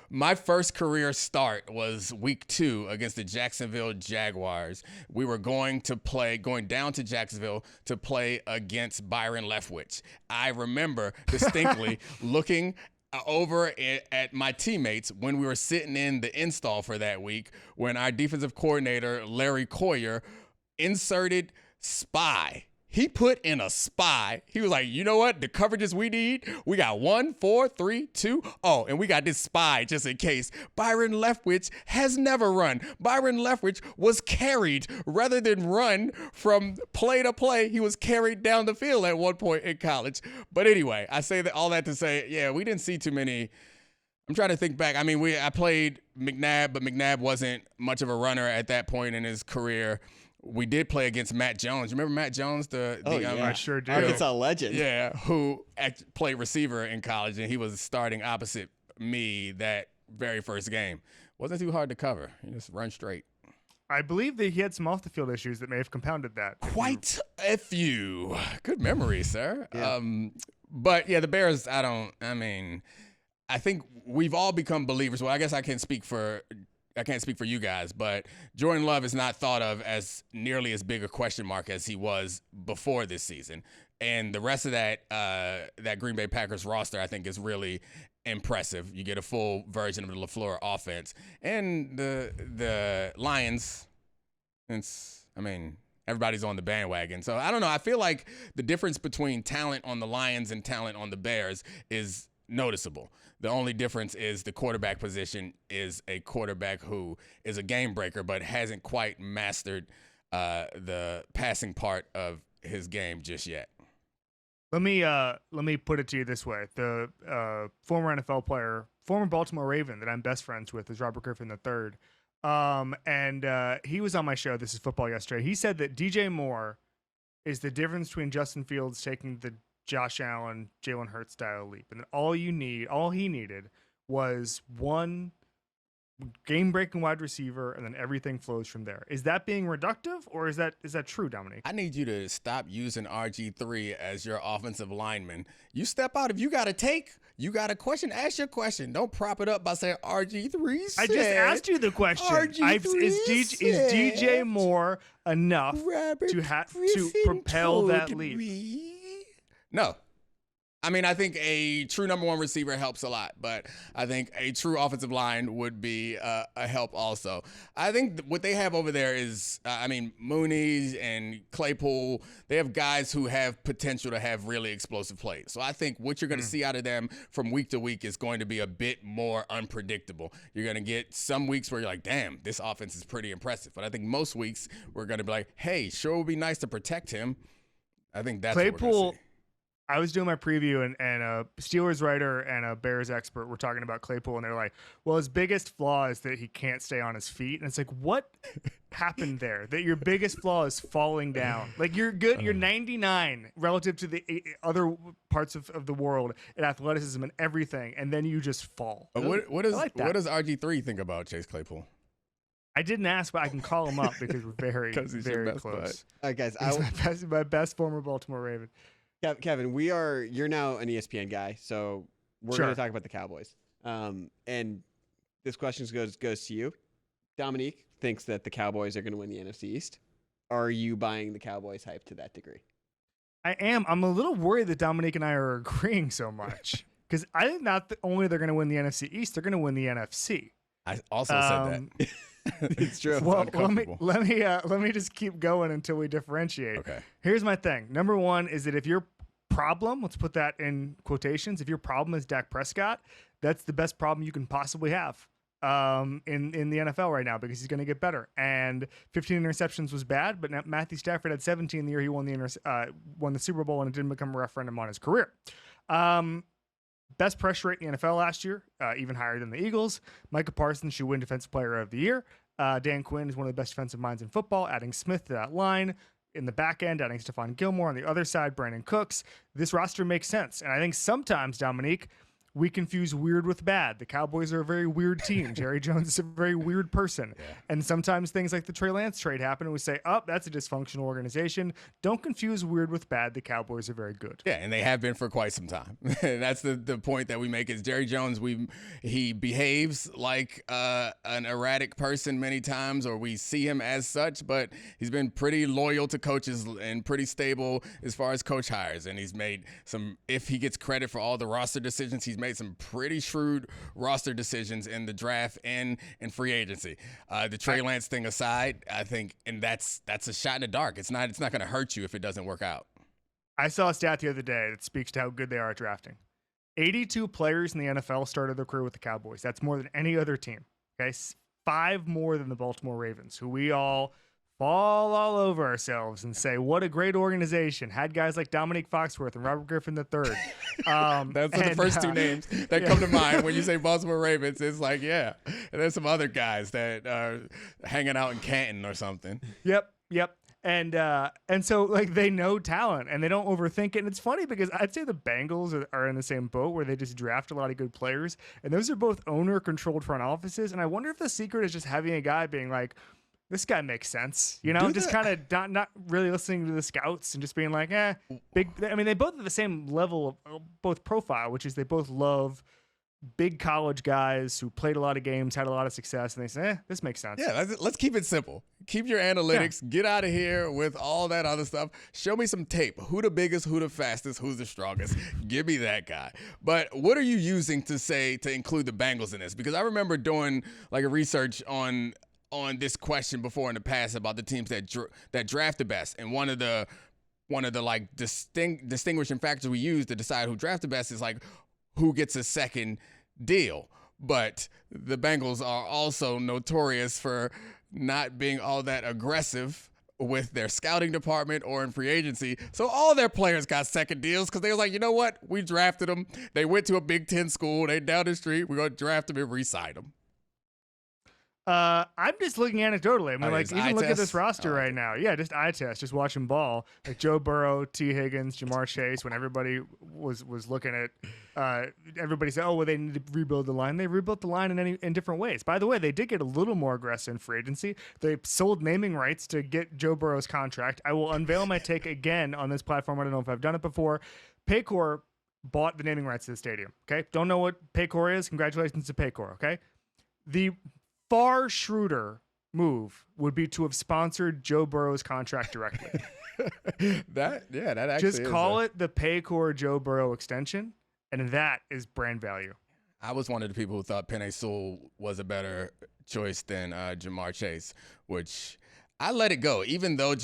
My first career start was week 2 against the Jacksonville Jaguars. We were going down to Jacksonville to play against Byron Leftwich. I remember distinctly looking over at my teammates when we were sitting in the install for that week, when our defensive coordinator, Larry Coyer, inserted spy. He put in a spy. He was like, you know what? The coverages we need, we got 1, 4, 3, 2. Oh, and we got this spy just in case. Byron Leftwich has never run. Byron Leftwich was carried rather than run from play to play. He was carried down the field at one point in college. But anyway, I say all that to say, yeah, we didn't see too many. I'm trying to think back. I mean, I played McNabb, but McNabb wasn't much of a runner at that point in his career. We did play against Matt Jones. You remember Matt Jones? I sure do. Arkansas legend. Yeah, who played receiver in college, and he was starting opposite me that very first game. Wasn't too hard to cover. You just run straight. I believe that he had some off-the-field issues that may have compounded that. Quite a few. Good memory, sir. Yeah. But yeah, the Bears, I think we've all become believers. Well, I guess I can't speak for you guys, but Jordan Love is not thought of as nearly as big a question mark as he was before this season. And the rest of that Green Bay Packers roster, I think, is really impressive. You get a full version of the LaFleur offense. And the Lions, everybody's on the bandwagon. So I don't know. I feel like the difference between talent on the Lions and talent on the Bears is noticeable. The only difference is the quarterback position is a quarterback who is a game breaker but hasn't quite mastered the passing part of his game just yet. Let me put it to you this way: the former NFL player, former Baltimore Raven that I'm best friends with is Robert Griffin III, and he was on my show. This is Football Yesterday. He said that DJ Moore is the difference between Justin Fields taking the Josh Allen, Jalen Hurts style leap, and then all he needed was one game-breaking wide receiver, and then everything flows from there. Is that being reductive, or is that true, Domonique? I need you to stop using RG3 as your offensive lineman. You step out if you got a take, you got a question, ask your question. Don't prop it up by saying RG3 said. I just asked you the question. Is DJ Moore enough to propel that leap? No. I mean, I think a true number one receiver helps a lot, but I think a true offensive line would be a help also. I think what they have over there is, Mooney and Claypool, they have guys who have potential to have really explosive plays. So I think what you're going to see out of them from week to week is going to be a bit more unpredictable. You're going to get some weeks where you're like, damn, this offense is pretty impressive. But I think most weeks we're going to be like, hey, sure would be nice to protect him. I think that's what we're going to see. I was doing my preview, and a Steelers writer and a Bears expert were talking about Claypool, and they're like, well, his biggest flaw is that he can't stay on his feet. And it's like, what happened there? That your biggest flaw is falling down. Like, you're good. You're 99 relative to the other parts of the world in athleticism and everything, and then you just fall. What does RG3 think about Chase Claypool? I didn't ask, but I can call him up because we're very, very close. All right, guys. He's my best former Baltimore Raven. Kevin, you're now an ESPN guy, so we're going to talk about the Cowboys. And this question goes to you. Domonique thinks that the Cowboys are going to win the NFC East. Are you buying the Cowboys hype to that degree? I am. I'm a little worried that Domonique and I are agreeing so much because I think not only they're going to win the NFC East, they're going to win the NFC. I also said that. It's true. Well, let me just keep going until we differentiate. Okay. Here's my thing. Number one is that if your problem, let's put that in quotations, if your problem is Dak Prescott, that's the best problem you can possibly have in the NFL right now because he's going to get better. And 15 interceptions was bad, but Matthew Stafford had 17 the year he won the Super Bowl, and it didn't become a referendum on his career. Best pressure rate in the NFL last year, even higher than the Eagles. Micah Parsons should win Defensive Player of the Year. Dan Quinn is one of the best defensive minds in football, adding Smith to that line. In the back end, adding Stephon Gilmore. On the other side, Brandon Cooks. This roster makes sense. And I think sometimes, Domonique, we confuse weird with bad. The Cowboys are a very weird team. Jerry Jones is a very weird person. Yeah. And sometimes things like the Trey Lance trade happen and we say, oh, that's a dysfunctional organization. Don't confuse weird with bad. The Cowboys are very good. Yeah, and they have been for quite some time. That's the point that we make is Jerry Jones, he behaves like an erratic person many times, or we see him as such, but he's been pretty loyal to coaches and pretty stable as far as coach hires. And he's made some, if he gets credit for all the roster decisions, he's made some pretty shrewd roster decisions in the draft and in free agency. The Trey Lance thing aside, I think, and that's a shot in the dark. It's not going to hurt you if it doesn't work out. I saw a stat the other day that speaks to how good they are at drafting. 82 players in the NFL started their career with the Cowboys. That's more than any other team. Okay, 5 more than the Baltimore Ravens, who we all fall all over ourselves and say, what a great organization. Had guys like Domonique Foxworth and Robert Griffin III. That's the first 2 names that come to mind when you say Baltimore Ravens. It's like, yeah. And there's some other guys that are hanging out in Canton or something. Yep. And so, like, they know talent and they don't overthink it. And it's funny because I'd say the Bengals are in the same boat where they just draft a lot of good players. And those are both owner-controlled front offices. And I wonder if the secret is just having a guy being like, this guy makes sense, just kind of not really listening to the scouts and just being like, big. I mean, they both have the same level of both profile, which is they both love big college guys who played a lot of games, had a lot of success, and they say, this makes sense. Yeah, let's keep it simple. Keep your analytics. Yeah. Get out of here with all that other stuff. Show me some tape. Who the biggest, who the fastest, who's the strongest. Give me that guy. But what are you using to include the Bengals in this? Because I remember doing like a research on this question before in the past about the teams that draft the best, and one of the like distinguishing factors we use to decide who drafts the best is like who gets a second deal. But the Bengals are also notorious for not being all that aggressive with their scouting department or in free agency. So all their players got second deals because they was like, you know what? We drafted them. They went to a Big Ten school. They down the street. We're going to draft them and re-sign them. I'm just looking anecdotally. I mean, like, even look at this roster right now. Yeah, just eye test, just watching ball. Like Joe Burrow, T. Higgins, Jamar Chase. When everybody was looking at, everybody said, "Oh, well, they need to rebuild the line." They rebuilt the line in different ways. By the way, they did get a little more aggressive in free agency. They sold naming rights to get Joe Burrow's contract. I will unveil my take again on this platform. I don't know if I've done it before. Paycor bought the naming rights to the stadium. Okay, don't know what Paycor is. Congratulations to Paycor. Okay, the far shrewder move would be to have sponsored Joe Burrow's contract directly. that actually just call it the Paycor Joe Burrow extension, and that is brand value. I was one of the people who thought Penei Sewell was a better choice than Jamar Chase, which I let it go, even though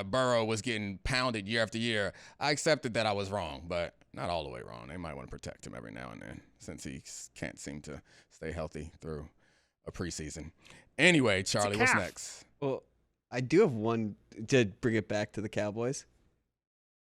Burrow was getting pounded year after year. I accepted that I was wrong, but not all the way wrong. They might want to protect him every now and then since he can't seem to stay healthy through a preseason. Anyway, Charlie, what's next? Well, I do have one to bring it back to the Cowboys.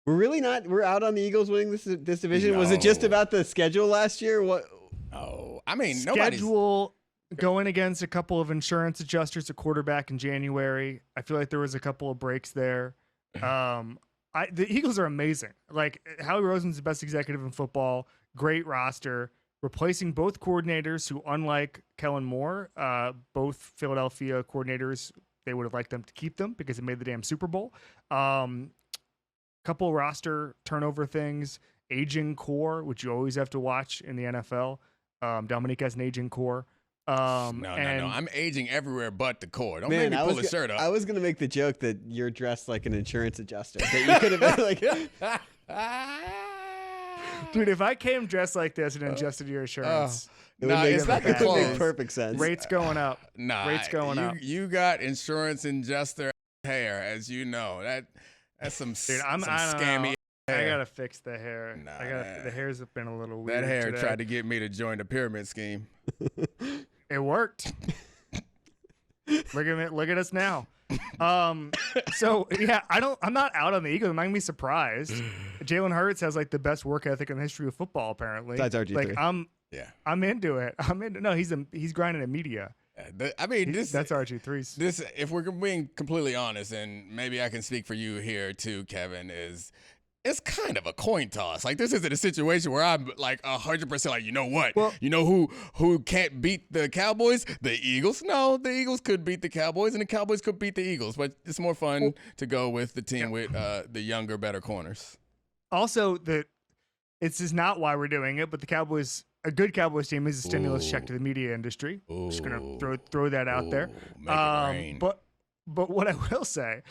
We're out on the Eagles winning this division. No. Was it just about the schedule last year? What? Oh, I mean, schedule going against a couple of insurance adjusters at quarterback in January. I feel like there was a couple of breaks there. The Eagles are amazing. Like, Howie Roseman's the best executive in football. Great roster. Replacing both coordinators who, unlike Kellen Moore, both Philadelphia coordinators, they would have liked them to keep them because it made the damn Super Bowl. Couple roster turnover things. Aging core, which you always have to watch in the NFL. Domonique has an aging core. No. I'm aging everywhere but the core. Don't make me pull a shirt up. I was going to make the joke that you're dressed like an insurance adjuster. That you could have been like... Dude, if I came dressed like this and adjusted your insurance... it would make perfect sense. Rates going up. Rates going up. You got insurance adjuster hair, as you know. That's some scammy hair. I gotta fix the hair. The hair's been a little weird. That hair today. tried to get me to join the pyramid scheme. It worked. Look at us now. So yeah, I'm not out on the Eagles. I'm not gonna be surprised. Jalen Hurts has like the best work ethic in the history of football, apparently. That's RG3. Like I'm into it. No, he's grinding in media. That's RG3's. This, if we're being completely honest, and maybe I can speak for you here too, Kevin, it's kind of a coin toss. Like, this isn't a situation where I'm like 100% like, you know what? Well, you know who can't beat the Cowboys? The Eagles. No, the Eagles could beat the Cowboys, and the Cowboys could beat the Eagles. But it's more fun to go with the team with the younger, better corners. Also, it's just not why we're doing it, but the Cowboys. A good Cowboys team is a stimulus check to the media industry. Just gonna throw that out there. Make it rain. But what I will say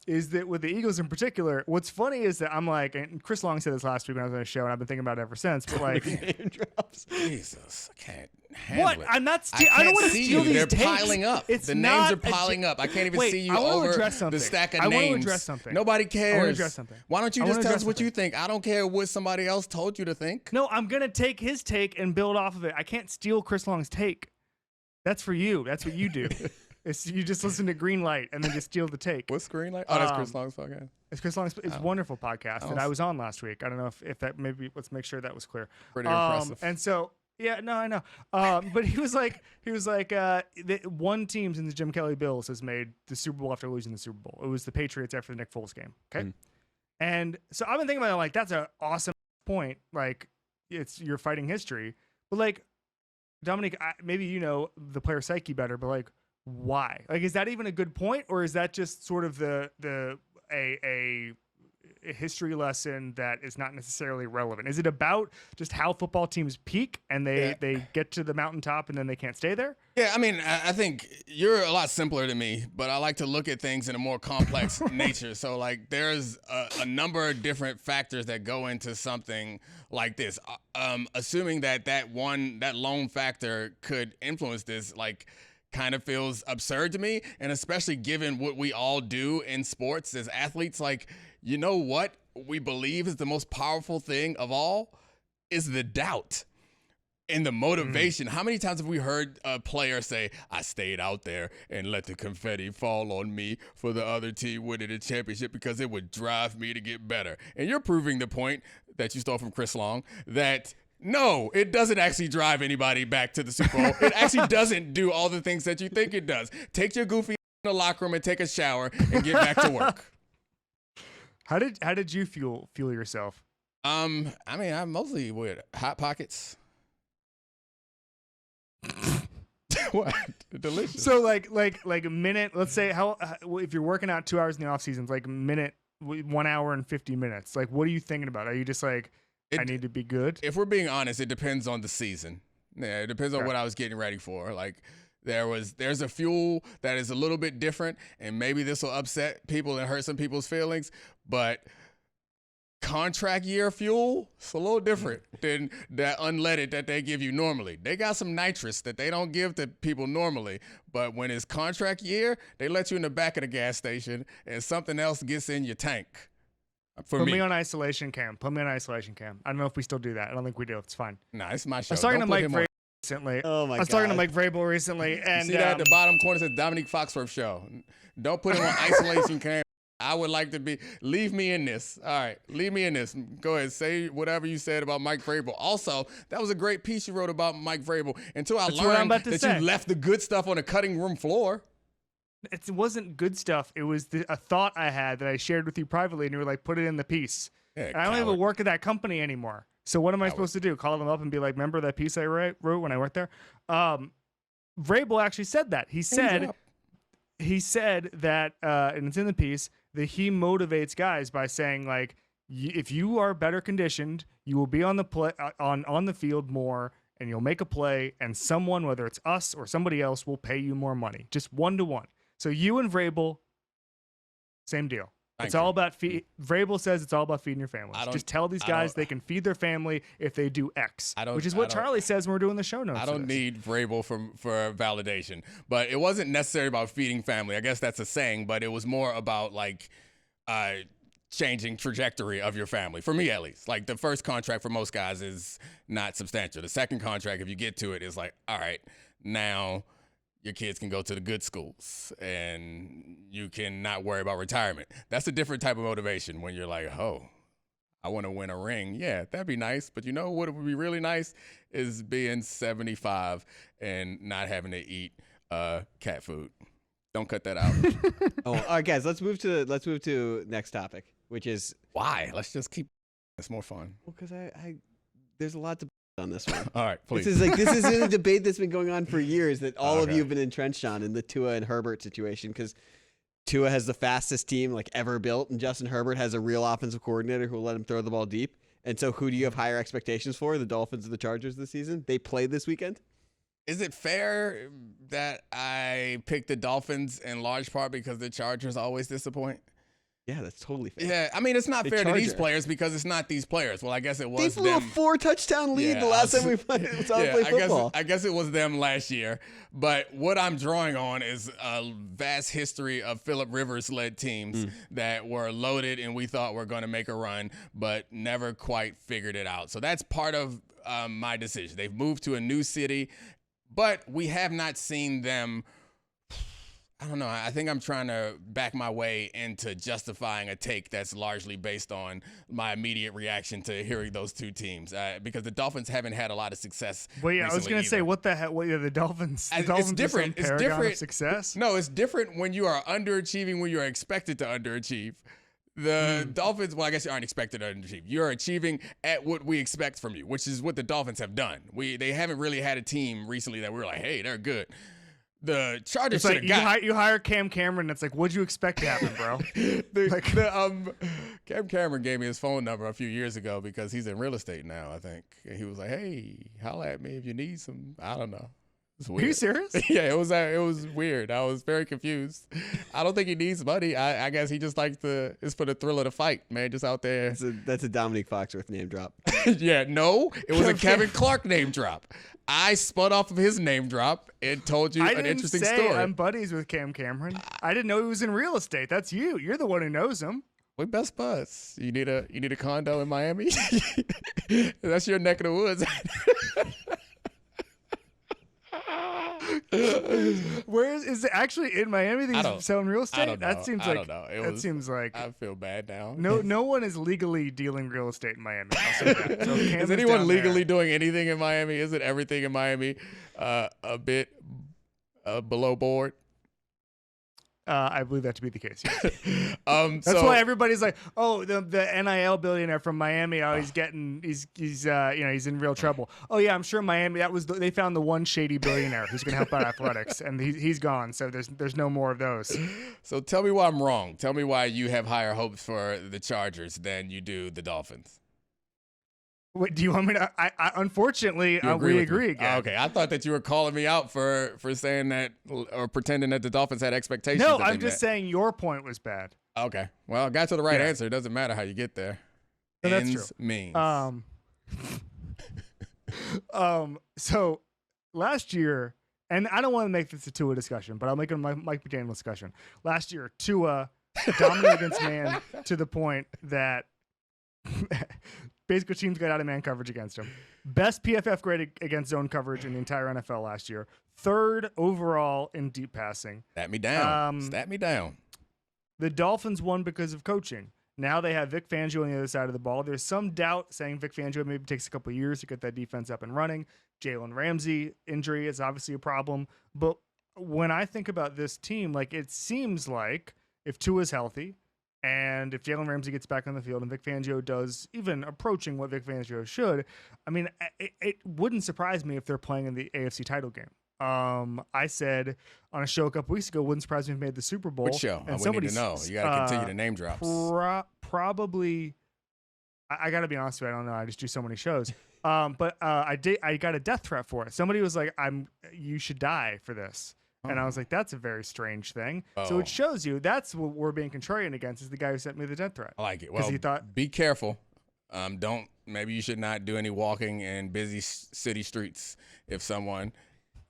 is that with the Eagles in particular, what's funny is that I'm like, and Chris Long said this last week when I was on the show, and I've been thinking about it ever since. But like, name drops. Jesus, I can't handle it. I'm not. I don't want to steal these. They're takes. piling up. The names are piling up. I can't even see you over the stack of names. I want to address something. Nobody cares. I want to address something. Why don't you just tell us what you think? I don't care what somebody else told you to think. No, I'm gonna take his take and build off of it. I can't steal Chris Long's take. That's for you. That's what you do. You just listen to Green Light and then just steal the take. What's Green Light? Oh, that's Chris Long's podcast. It's Chris Long's. It's a wonderful podcast that I was on last week. I don't know if that maybe. Let's make sure that was clear. Pretty impressive. And so yeah, no, I know. But he was like, one team since the Jim Kelly Bills has made the Super Bowl after losing the Super Bowl. It was the Patriots after the Nick Foles game. Okay, and so I've been thinking about it, like, that's an awesome point. Like, you're fighting history, but like, Domonique, maybe you know the player psyche better, but like, why? Like, is that even a good point, or is that just sort of a history lesson that is not necessarily relevant? Is it about just how football teams peak and they get to the mountaintop and then they can't stay there? Yeah, I mean, I think you're a lot simpler than me, but I like to look at things in a more complex nature. So, like, there's a number of different factors that go into something like this. Assuming that lone factor could influence this, like, kind of feels absurd to me, and especially given what we all do in sports as athletes. Like, you know what we believe is the most powerful thing of all is the doubt and the motivation. How many times have we heard a player say, I stayed out there and let the confetti fall on me for the other team winning the championship because it would drive me to get better? And you're proving the point that you stole from Chris Long, that No, it doesn't actually drive anybody back to the Super Bowl. It actually doesn't do all the things that you think it does. Take your goofy in the locker room and take a shower and get back to work. How did you fuel yourself? I mean, I'm mostly with Hot Pockets. What? Delicious. So like a minute. Let's say if you're working out 2 hours in the off season, it's like a minute, 1 hour and 50 minutes. Like, what are you thinking about? Are you just like, I need to be good? If we're being honest, it depends on the season. Yeah, it depends on what I was getting ready for. Like, there's a fuel that is a little bit different, and maybe this will upset people and hurt some people's feelings, but contract year fuel, it's a little different than that unleaded that they give you normally. They got some nitrous that they don't give to people normally, but when it's contract year, they let you in the back of the gas station and something else gets in your tank. Put me on isolation cam. I don't know if we still do that. I don't think we do. It's fine. Nah, it's my show. I was talking to Mike Vrabel recently. Oh my god. I was talking to Mike Vrabel recently, and see that at the bottom corner says Domonique Foxworth Show. Don't put him on isolation cam. I would like to be. Leave me in this. All right, leave me in this. Go ahead, say whatever you said about Mike Vrabel. Also, that was a great piece you wrote about Mike Vrabel. Until I learned that you left the good stuff on the cutting room floor. It wasn't good stuff. It was a thought I had that I shared with you privately, and you were like, "Put it in the piece." Yeah, and I don't even work at that company anymore. So what am I supposed to do? Call them up and be like, "Remember that piece I wrote when I worked there?" Vrabel actually said that. He said that, and it's in the piece, that he motivates guys by saying, like, if you are better conditioned, you will be on the on the field more, and you'll make a play, and someone, whether it's us or somebody else, will pay you more money, just 1-to-1. So you and Vrabel, same deal. It's all about Vrabel says it's all about feeding your families. Just tell these guys they can feed their family if they do X, which is what Charlie says when we're doing the show notes. I don't need Vrabel for validation, but it wasn't necessarily about feeding family. I guess that's a saying, but it was more about like changing trajectory of your family. For me, at least. Like, the first contract for most guys is not substantial. The second contract, if you get to it, is like, all right, now your kids can go to the good schools and you can not worry about retirement. That's a different type of motivation when you're like, oh, I want to win a ring. Yeah, that'd be nice. But you know what would be really nice is being 75 and not having to eat cat food. Don't cut that out. All right, guys, let's move to next topic, which is why? Let's just keep. It's more fun. Well, because I there's a lot to on this one. All right, please. This is a debate that's been going on for years that all of you have been entrenched on in the Tua and Herbert situation, because Tua has the fastest team like ever built, and Justin Herbert has a real offensive coordinator who will let him throw the ball deep. And so, who do you have higher expectations for? The Dolphins or the Chargers this season? They play this weekend. Is it fair that I picked the Dolphins in large part because the Chargers always disappoint? Yeah, that's totally fair. Yeah, I mean, it's not fair to these players because it's not these players. Well, I guess it was them. They blew a 4-touchdown lead the last time we played football. I guess it was them last year. But what I'm drawing on is a vast history of Phillip Rivers-led teams that were loaded and we thought were going to make a run, but never quite figured it out. So that's part of my decision. They've moved to a new city, but we have not seen them. I don't know. I think I'm trying to back my way into justifying a take that's largely based on my immediate reaction to hearing those two teams, because the Dolphins haven't had a lot of success. Well, yeah, I was going to say, what the hell? The Dolphins. The Dolphins it's different. It's different. Of success. No, it's different when you are underachieving when you are expected to underachieve. The Dolphins, well, I guess you aren't expected to underachieve. You're achieving at what we expect from you, which is what the Dolphins have done. They haven't really had a team recently that we're like, hey, they're good. The Chargers should have got. You hire Cam Cameron. It's like, what'd you expect to happen, bro? Cam Cameron gave me his phone number a few years ago because he's in real estate now, I think. And he was like, hey, holla at me if you need some. I don't know. It's weird. Are you serious? Yeah, it was weird. I was very confused. I don't think he needs money. I guess he just likes it's for the thrill of the fight, man. Just out there. That's a Domonique Foxworth name drop. Yeah, no, it was a Kevin Clark name drop. I spun off of his name drop and told you an interesting story. I'm buddies with Cam Cameron. I didn't know he was in real estate. That's you. You're the one who knows him. We best buds. You need a condo in Miami? That's your neck of the woods. Where is it actually in Miami? He's selling real estate. I don't know. That seems like. I don't know. That seems like. I feel bad now. No one is legally dealing real estate in Miami. I'll say that. So is anyone legally doing anything in Miami? Isn't everything in Miami a bit below board? I believe that to be the case. Yes. That's why everybody's like, "Oh, the NIL billionaire from Miami. Oh, he's in real trouble." Oh yeah, I'm sure Miami. They found the one shady billionaire who's going to help out athletics, and he's gone. So there's no more of those. So tell me why I'm wrong. Tell me why you have higher hopes for the Chargers than you do the Dolphins. Wait, do you want me to? Unfortunately, we agree again. Okay, I thought that you were calling me out for saying that or pretending that the Dolphins had expectations. No, I'm just saying your point was bad. Okay, well, I got to the right answer. It doesn't matter how you get there. So that's true. Means. So last year, and I don't want to make this a Tua discussion, but I'll make it a Mike McDaniel discussion. Last year, Tua dominated against man to the point that. Basically, teams got out of man coverage against him. Best PFF grade against zone coverage in the entire NFL last year. Third overall in deep passing. Stat me down. Stat me down. The Dolphins won because of coaching. Now they have Vic Fangio on the other side of the ball. There's some doubt saying Vic Fangio maybe takes a couple of years to get that defense up and running. Jalen Ramsey injury is obviously a problem. But when I think about this team, like it seems like if Tua's healthy, and if Jalen Ramsey gets back on the field and Vic Fangio does even approaching what Vic Fangio should, I mean, it wouldn't surprise me if they're playing in the AFC title game. I said on a show a couple weeks ago, wouldn't surprise me if they made the Super Bowl. Which show? And we need to know. You got to continue to name drops. Probably. I got to be honest with you. I don't know. I just do so many shows. But I got a death threat for it. Somebody was like, you should die for this. And I was like, that's a very strange thing. Oh. So it shows you that's what we're being contrarian against is the guy who sent me the death threat. I like it. Well, he thought, be careful. Maybe you should not do any walking in busy city streets if someone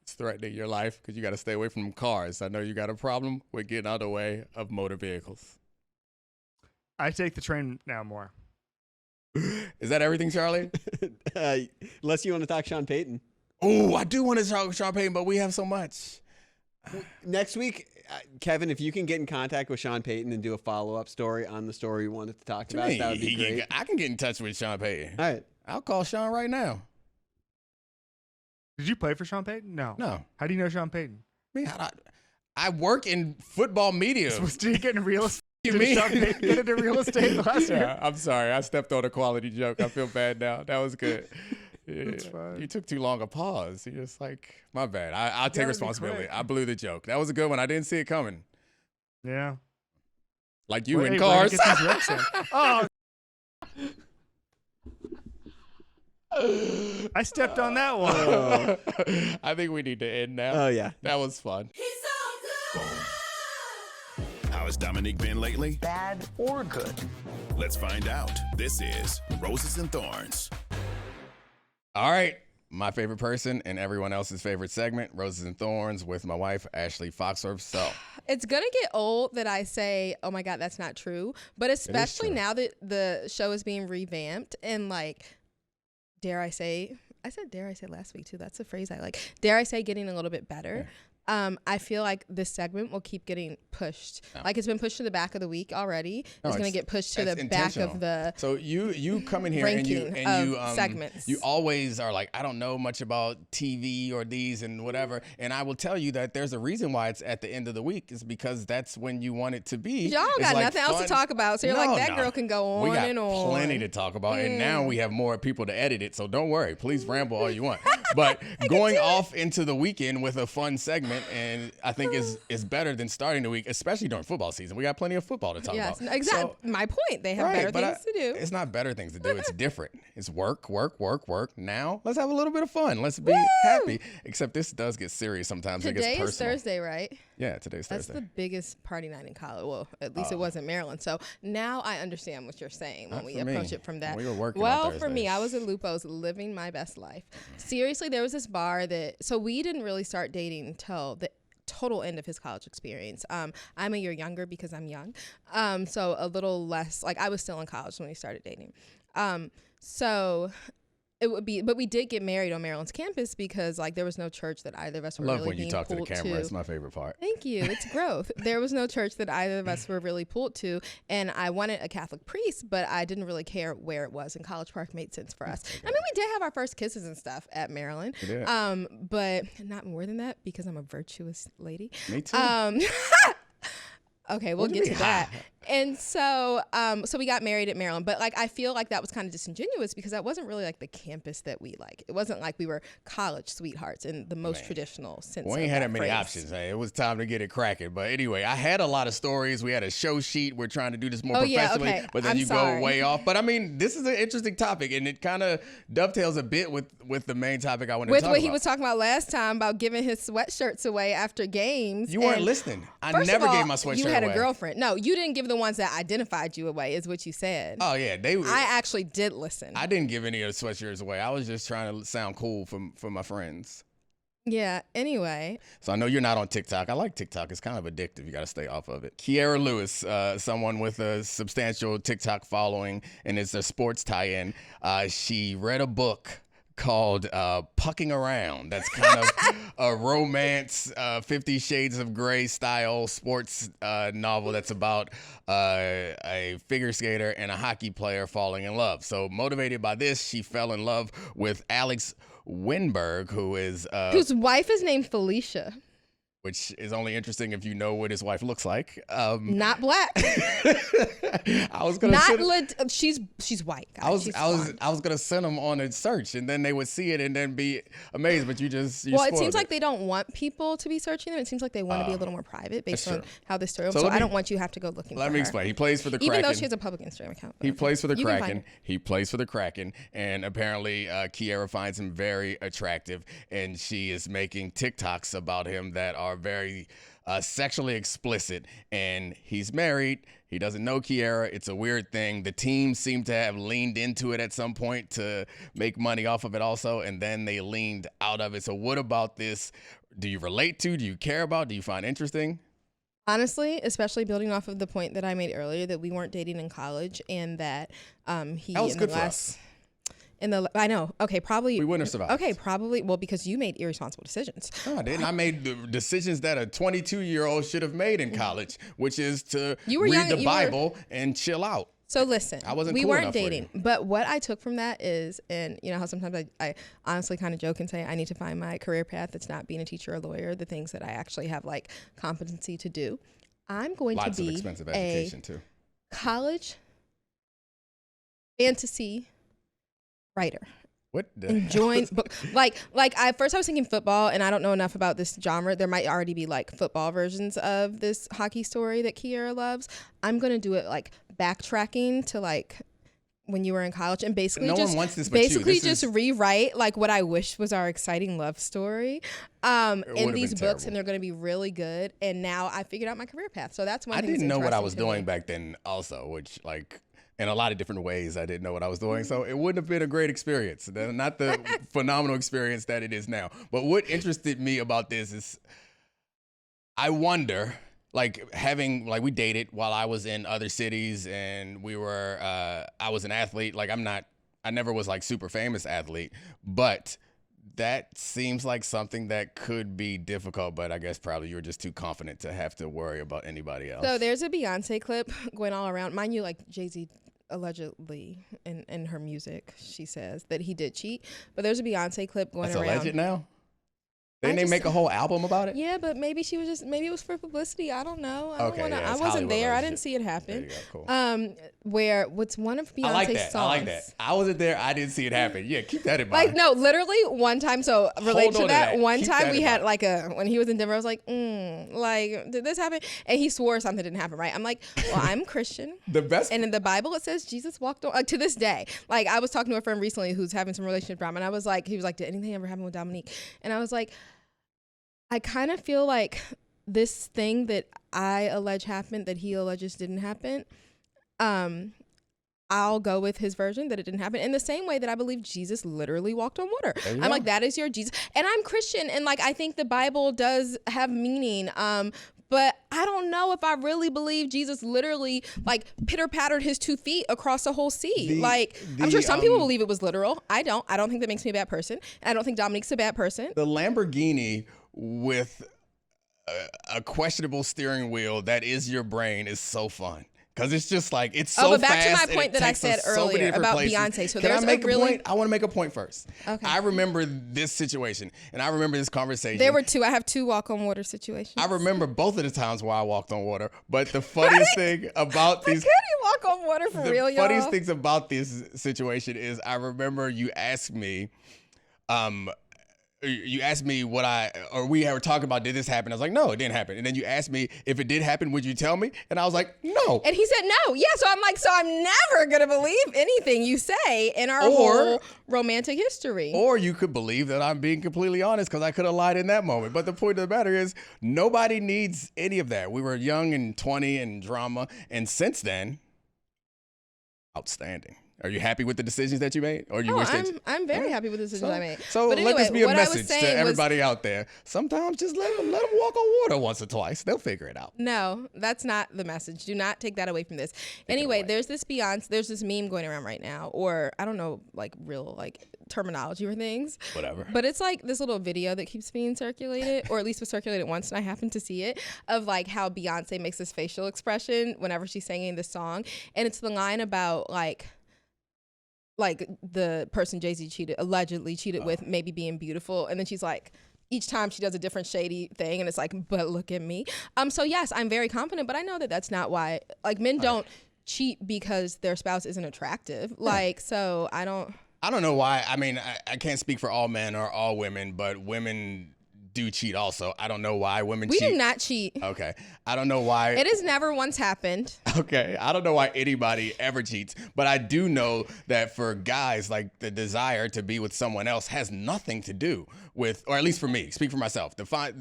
is threatening your life because you got to stay away from cars. I know you got a problem with getting out of the way of motor vehicles. I take the train now more. Is that everything, Charlie? Unless you want to talk Sean Payton. Oh, I do want to talk Sean Payton, but we have so much. Next week, Kevin, if you can get in contact with Sean Payton and do a follow-up story on the story you wanted to talk about, that would be great. I can get in touch with Sean Payton. All right. I'll call Sean right now. Did you play for Sean Payton? No. How do you know Sean Payton? I work in football media. So did he get in real estate? Did Sean Payton get into real estate last year? I'm sorry. I stepped on a quality joke. I feel bad now. That was good. Yeah, that's fine. You took too long a pause. You're just like, my bad. I'll take responsibility. I blew the joke. That was a good one. I didn't see it coming. Yeah. Like you in cars. Oh. I stepped on that one. I think we need to end now. Oh, yeah. That was fun. How has Domonique been lately? Bad or good? Let's find out. This is Roses and Thorns. All right. My favorite person and everyone else's favorite segment, Roses and Thorns, with my wife, Ashley Foxworth. So it's going to get old that I say, oh, my God, that's not true. But especially now that the show is being revamped and, like, dare I say last week, too. That's a phrase I like. Dare I say getting a little bit better. Yeah. I feel like this segment will keep getting pushed. No. Like it's been pushed to the back of the week already. It's going to get pushed to the back of the. So you come in here and you segments. You always are like, I don't know much about TV or these and whatever. And I will tell you that there's a reason why it's at the end of the week is because that's when you want it to be. Y'all got nothing else to talk about. So you're that girl can go on and on. We got plenty to talk about. And now we have more people to edit it. So don't worry. Please ramble all you want. But going off into the weekend with a fun segment. And I think is better than starting the week, especially during football season. We got plenty of football to talk about. Yes, exactly. So, my point. They have better things to do. It's not better things to do. It's different. It's work. Now let's have a little bit of fun. Let's be happy. Except this does get serious sometimes. Today it gets personal. Is Thursday, right? Yeah, today's Thursday. That's the biggest party night in college. Well, at least it was in Maryland. So now I understand what you're saying when we approach it from that. We were working well, for me, I was at Lupo's living my best life. Seriously, there was this bar so we didn't really start dating until the total end of his college experience. I'm a year younger because I'm young. So a little less, like I was still in college when we started dating. So it would be, but we did get married on Maryland's campus because like there was no church that either of us were I love really when you being talk to the pulled camera. It's my favorite part. Thank you. It's growth. There was no church that either of us were really pulled to, and I wanted a Catholic priest, but I didn't really care where it was, and College Park made sense for us. Okay. I mean, we did have our first kisses and stuff at Maryland, but not more than that because I'm a virtuous lady. Me too. Okay, we'll get to that. And so we got married at Maryland, but like I feel like that was kind of disingenuous because that wasn't really like the campus that we like. It wasn't like we were college sweethearts in the most traditional sense. We ain't had that many options. Hey, it was time to get it cracking. But anyway, I had a lot of stories. We had a show sheet. We're trying to do this more professionally, okay. but then I'm you sorry. go way off. But I mean, this is an interesting topic, and it kind of dovetails a bit with the main topic I want to talk about. With what he was talking about last time about giving his sweatshirts away after games. You weren't listening. I never gave my sweatshirt away. You had a girlfriend. No, you didn't give the ones that identified you away, is what you said. Oh yeah, I actually did listen. I didn't give any of the sweatshirts away. I was just trying to sound cool for my friends. Yeah, anyway. So I know you're not on TikTok. I like TikTok. It's kind of addictive. You got to stay off of it. Kiera Lewis, someone with a substantial TikTok following, and it's a sports tie-in. She read a book called Pucking Around. That's kind of a romance, 50 Shades of Grey style sports novel that's about a figure skater and a hockey player falling in love. So motivated by this, she fell in love with Alex Winberg, whose wife is named Felicia. Which is only interesting if you know what his wife looks like. Not black. I was gonna she's white. Guys. I was gonna send them on a search, and then they would see it and then be amazed. But you it seems like they don't want people to be searching them. It seems like they want to be a little more private based on how this story. So I don't want you to have to go looking. Let me explain. He plays for the Kraken. Even though she has a public Instagram account. He plays for the Kraken. He plays for the Kraken, and apparently Kiera finds him very attractive, and she is making TikToks about him that are very sexually explicit, and he's married. He doesn't know Kiera. It's a weird thing. The team seemed to have leaned into it at some point to make money off of it also, and then they leaned out of it. So what about this? Do you relate to? Do you care about? Do you find interesting? Honestly, especially building off of the point that I made earlier that we weren't dating in college and that he that was good for us. I know. Okay, probably. We wouldn't have survived. Okay, probably. Well, because you made irresponsible decisions. No, I didn't. I made the decisions that a 22-year-old should have made in college, which is to read the Bible and chill out. So listen, we weren't dating. For you. But what I took from that is, and you know how sometimes I honestly kind of joke and say I need to find my career path that's not being a teacher or a lawyer, the things that I actually have like competency to do. I'm going to be lots of expensive education too. College fantasy writer. What the enjoying book like I was thinking football, and I don't know enough about this genre. There might already be like football versions of this hockey story that Kiera loves. I'm gonna do it like backtracking to like when you were in college, and basically rewrite like what I wish was our exciting love story in these books, and they're gonna be really good. And now I figured out my career path, so that's one thing. I didn't know what I was doing back then also, which like in a lot of different ways I didn't know what I was doing, so it wouldn't have been a great experience, not the phenomenal experience that it is now. But what interested me about this is I wonder, like we dated while I was in other cities, and we were I was an athlete. Like I never was like super famous athlete, but that seems like something that could be difficult, but I guess probably you were just too confident to have to worry about anybody else. So there's a Beyonce clip going all around. Mind you, like Jay-Z allegedly in her music, she says that he did cheat, but there's a Beyonce clip going around. That's alleged now? Didn't they make a whole album about it? Yeah, but maybe it was for publicity. I don't know. I wasn't Hollywood there. I didn't see it happen. There you go, cool. Where what's one of Beyonce's songs. I like that. I wasn't there. I didn't see it happen. Yeah, keep that in mind. Like, no, literally one time. So related to that, one keep time that we had like when he was in Denver, I was like, did this happen? And he swore something didn't happen, right? I'm like, well, I'm Christian. The best. And in the Bible, it says Jesus walked on, to this day. Like, I was talking to a friend recently who's having some relationship drama, and he was like, did anything ever happen with Domonique? And I was like, I kind of feel like this thing that I allege happened, that he alleges didn't happen, I'll go with his version that it didn't happen, in the same way that I believe Jesus literally walked on water. I'm like, that is your Jesus. And I'm Christian, and like I think the Bible does have meaning. But I don't know if I really believe Jesus literally like pitter-pattered his 2 feet across a whole sea. I'm sure some people believe it was literal. I don't think that makes me a bad person. And I don't think Domonique's a bad person. The Lamborghini with a questionable steering wheel that is your brain is so fun. Because it's just like, it's so but back fast. to my point that I said earlier about Beyonce. So there's a point? I want to make a point first. Okay. I remember this situation, and I remember this conversation. There were 2. I have 2 walk on water situations. I remember both of the times where I walked on water. But the funniest thing about these... Could you walk on water for real, y'all? The funniest things about this situation is I remember you asked me... you asked me we were talking about, did this happen? I was like, no, it didn't happen. And then you asked me, if it did happen, would you tell me? And I was like, no. And he said no. Yeah, so I'm like, so I'm never going to believe anything you say in our whole romantic history. Or you could believe that I'm being completely honest because I could have lied in that moment. But the point of the matter is, nobody needs any of that. We were young and 20 and drama. And since then, outstanding. Are you happy with the decisions that you made? Or you wish that I'm very happy with the decisions I made. So but anyway, let this be a what message to everybody out there. Sometimes just let them walk on water once or twice. They'll figure it out. No, that's not the message. Do not take that away from this. Anyway, there's this meme going around right now, or I don't know, like real like terminology for things. Whatever. But it's like this little video that keeps being circulated, or at least was circulated once, and I happened to see it, of like how Beyonce makes this facial expression whenever she's singing this song, and it's the line about like the person Jay-Z allegedly cheated with maybe being beautiful, and then she's like, each time she does a different shady thing, and it's like, but look at me. So yes, I'm very confident, but I know that that's not why. Like, men don't cheat because their spouse isn't attractive. Like, so I don't know why. I mean, I can't speak for all men or all women, but women do cheat also. I don't know why women cheat. We do not cheat. Okay. I don't know why. It has never once happened. Okay. I don't know why anybody ever cheats, but I do know that for guys, like the desire to be with someone else has nothing to do with, or at least for me, speak for myself,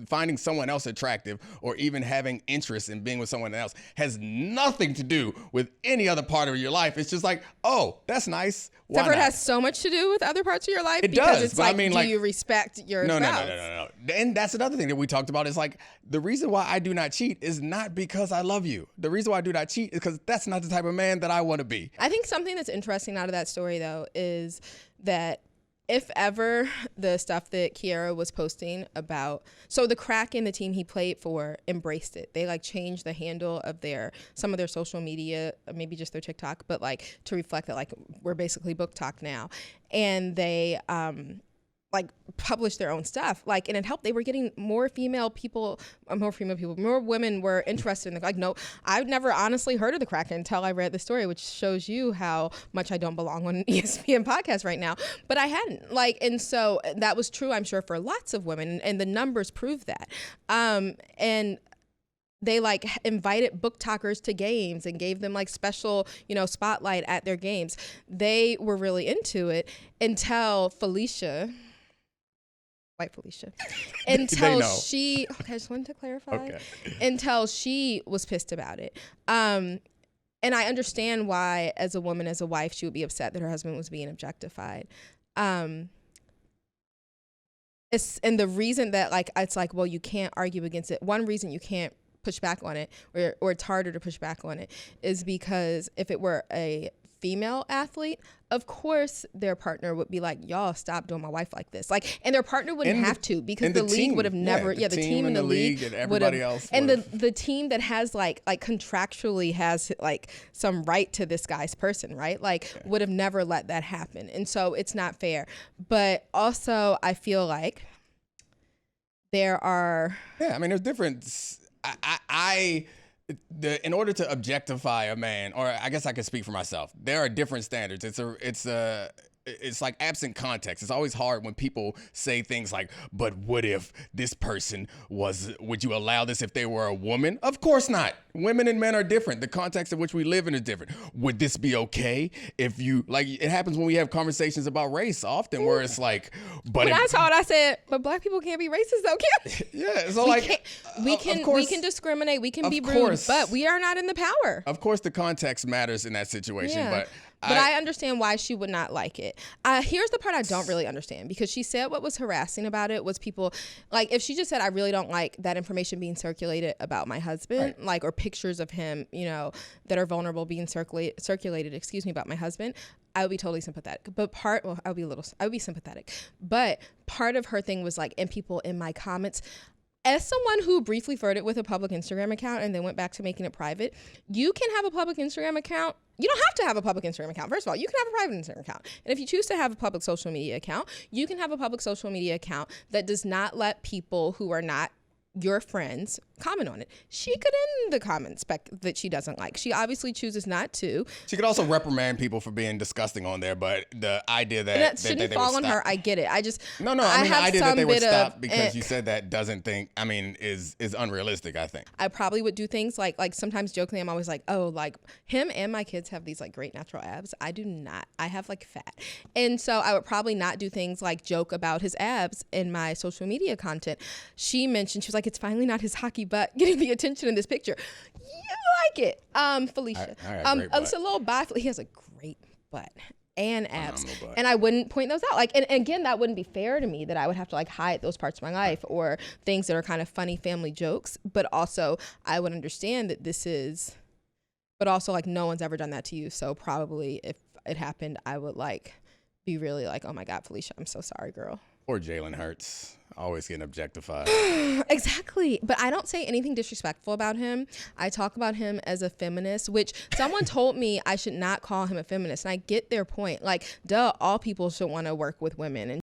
finding someone else attractive or even having interest in being with someone else has nothing to do with any other part of your life. It's just like, oh, that's nice. Why Except not? It has so much to do with other parts of your life. It because does. It's like, do you respect your spouse? No. And that's another thing that we talked about is like, the reason why I do not cheat is not because I love you. The reason why I do not cheat is because that's not the type of man that I want to be. I think something that's interesting out of that story, though, is that if ever the stuff that Kiara was posting about, so the Kraken, the team he played for, embraced it. They like changed the handle of some of their social media, maybe just their TikTok, but like to reflect that like we're basically book talk now. And they like published their own stuff, like, and it helped. They were getting more women were interested in the, like, no, I've never honestly heard of the Kraken until I read the story, which shows you how much I don't belong on an ESPN podcast right now, but I hadn't, like, and so that was true, I'm sure, for lots of women, and the numbers prove that. And they like invited book talkers to games and gave them like special, spotlight at their games. They were really into it until white Felicia, until she, okay, I just wanted to clarify, until she was pissed about it. And I understand why, as a woman, as a wife, she would be upset that her husband was being objectified. And the reason that like, it's like, well, you can't argue against it. One reason you can't push back on it, or it's harder to push back on it, is because if it were a female athlete, of course their partner would be like, y'all stop doing my wife like this, like, and their partner wouldn't have to, because the league would have never, the team and the league and everybody else, and the team that has like contractually has like some right to this guy's person, right, like would have never let that happen. And so it's not fair. But also I feel like there are there's different, in order to objectify a man, or I guess I can speak for myself, there are different standards. It's like absent context. It's always hard when people say things like, but what if this person would you allow this if they were a woman? Of course not. Women and men are different. The context in which we live in is different. Would this be okay if you, like, it happens when we have conversations about race often, where it's like, but when I saw it, I said, but black people can't be racist, though, can yeah, so we can discriminate, we can be rude, but we are not in the power. Of course the context matters in that situation, but But I understand why she would not like it. Here's the part I don't really understand, because she said what was harassing about it was people, like, if she just said, I really don't like that information being circulated about my husband, like, or pictures of him, you know, that are vulnerable being circulated, about my husband, I would be totally sympathetic. But I would be sympathetic. But part of her thing was like, and people in my comments, as someone who briefly flirted with a public Instagram account and then went back to making it private, you can have a public Instagram account. You don't have to have a public Instagram account. First of all, you can have a private Instagram account. And if you choose to have a public social media account, you can have a public social media account that does not let people who are not your friends comment on it. She could end the comments that she doesn't like. She obviously chooses not to. She could also reprimand people for being disgusting on there, but the idea that shouldn't they fall would on stop. her. I get it. I mean, the idea that they would stop because you said that is unrealistic, I think. I probably would do things like sometimes jokingly, I'm always like, oh, like him and my kids have these like great natural abs. I do not. I have like fat. And so I would probably not do things like joke about his abs in my social media content. She mentioned, she was like, it's finally not his hockey butt getting the attention in this picture. You like it. Felicia. It's a little butt. He has a great butt and abs. And I wouldn't point those out. Like, and again, that wouldn't be fair to me that I would have to like hide those parts of my life or things that are kind of funny family jokes. But also I would understand that but also like no one's ever done that to you. So probably if it happened, I would like be really like, oh my God, Felicia, I'm so sorry, girl. Or Jalen Hurts, always getting objectified. Exactly. But I don't say anything disrespectful about him. I talk about him as a feminist, which someone told me I should not call him a feminist. And I get their point. Like, duh, all people should want to work with women.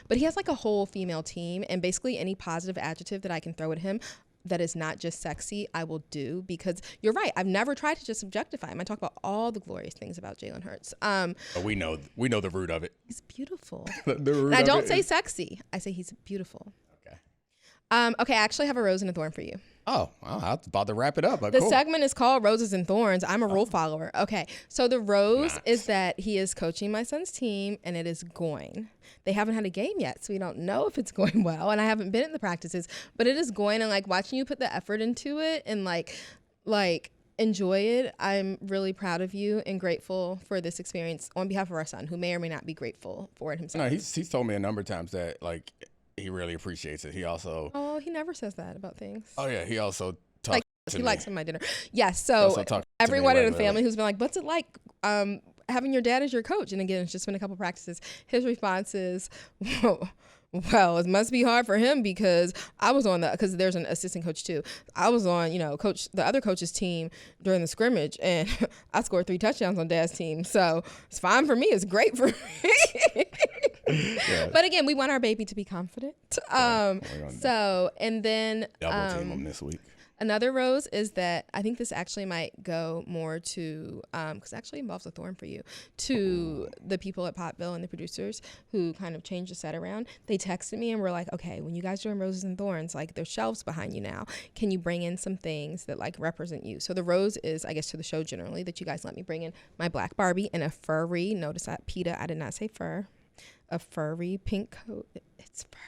But he has like a whole female team. And basically any positive adjective that I can throw at him that is not just sexy, I will do, because you're right. I've never tried to just objectify him. I talk about all the glorious things about Jalen Hurts. But we know the root of it. He's beautiful. And I don't say sexy. I say he's beautiful. Okay. Okay, I actually have a rose and a thorn for you. Oh, well, I was about to wrap it up. But the cool. segment is called Roses and Thorns. I'm a rule follower. Okay, so the rose is that he is coaching my son's team, and it is going. They haven't had a game yet, so we don't know if it's going well, and I haven't been in the practices, but it is going, and like watching you put the effort into it and like enjoy it. I'm really proud of you and grateful for this experience on behalf of our son, who may or may not be grateful for it himself. No, he's told me a number of times that like he really appreciates it. He also he never says that about things. Oh yeah, he also talks to me. He likes my dinner. Yes, so everyone in the family who's been like, what's it like having your dad as your coach? And again, it's just been a couple practices. His response is, well, it must be hard for him because I was on because there's an assistant coach too. I was on, the other coach's team during the scrimmage, and I scored 3 touchdowns on Dad's team. So it's fine for me. It's great for me. Yeah. But again, we want our baby to be confident. And then double team them this week. Another rose is that I think this actually might go more to, because it actually involves a thorn for you, to the people at Potville and the producers who kind of changed the set around. They texted me and were like, okay, when you guys join Roses and Thorns, like there's shelves behind you now. Can you bring in some things that like represent you? So the rose is, I guess, to the show generally, that you guys let me bring in my black Barbie and a furry, notice that, PETA, I did not say fur, a furry pink coat. It's fur.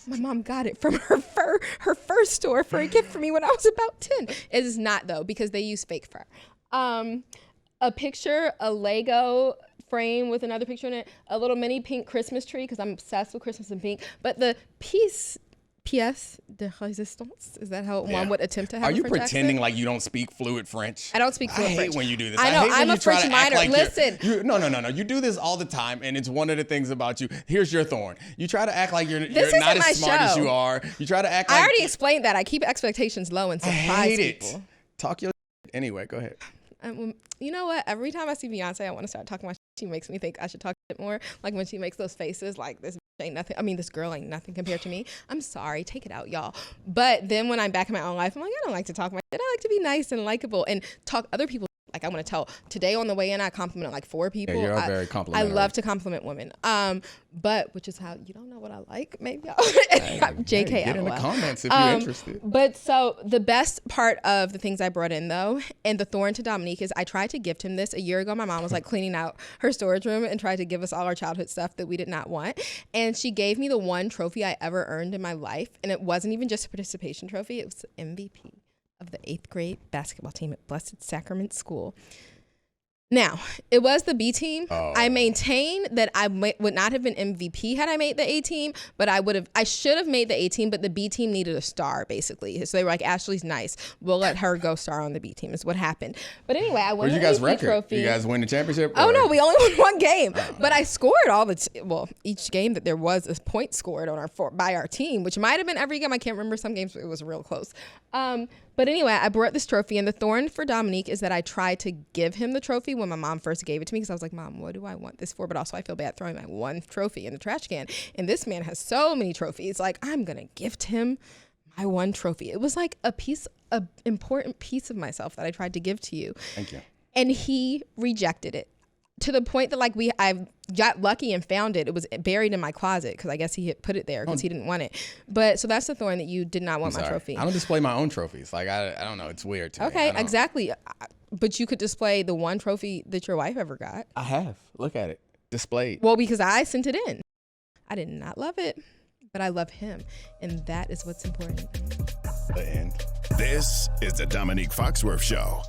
My mom got it from her fur store for a gift for me when I was about 10. It is not though, because they use fake fur. A picture, a Lego frame with another picture in it, a little mini pink Christmas tree, because I'm obsessed with Christmas and pink. But the pièce de résistance, is that how one would attempt to have? Are you French pretending accent? like you don't speak fluent French? I don't speak fluent French. I hate when you do this. I know, I'm a French minor. Listen. No. You do this all the time, and it's one of the things about you. Here's your thorn. You try to act like you're not as smart as you are. You try to act like... I already explained that. I keep expectations low and surprise people. Talk your anyway, go ahead. You know what? Every time I see Beyonce, I want to start talking my shit. She makes me think I should talk shit more. Like when she makes those faces, like this ain't nothing. I mean, this girl ain't nothing compared to me. I'm sorry. Take it out, y'all. But then when I'm back in my own life, I'm like, I don't like to talk my shit. I like to be nice and likable and talk other people. Like I want to tell. Today on the way in, I complimented like 4 people. Yeah, you're very complimentary. I love to compliment women. But which is how you don't know what I like. Maybe JK. Get in the comments if you're interested. But so the best part of the things I brought in though, and the thorn to Domonique, is I tried to gift him this a year ago. My mom was like cleaning out her storage room and tried to give us all our childhood stuff that we did not want. And she gave me the one trophy I ever earned in my life, and it wasn't even just a participation trophy. It was the MVP of the 8th grade basketball team at Blessed Sacrament School. Now, it was the B team. Oh. I maintain that I would not have been MVP had I made the A team, but I should have made the A team, but the B team needed a star, basically. So they were like, Ashley's nice. We'll let her go star on the B team is what happened. But anyway, I won the MVP trophy. You guys win the championship? Oh, no, we only won one game. But I scored each game that there was a point scored on by our team, which might have been every game. I can't remember. Some games it was real close. But anyway, I brought this trophy, and the thorn for Domonique is that I tried to give him the trophy when my mom first gave it to me because I was like, Mom, what do I want this for? But also I feel bad throwing my one trophy in the trash can. And this man has so many trophies. Like, I'm going to gift him my one trophy. It was like an important piece of myself that I tried to give to you. Thank you. And he rejected it to the point that I got lucky and found it. It was buried in my closet because I guess he had put it there because he didn't want it. But so that's the thorn that you did not want my trophy. I don't display my own trophies. Like I don't know. It's weird to me. Okay, exactly. But you could display the one trophy that your wife ever got. I have. Look at it. Displayed. Well, because I sent it in. I did not love it, but I love him. And that is what's important. The end. This is the Domonique Foxworth Show.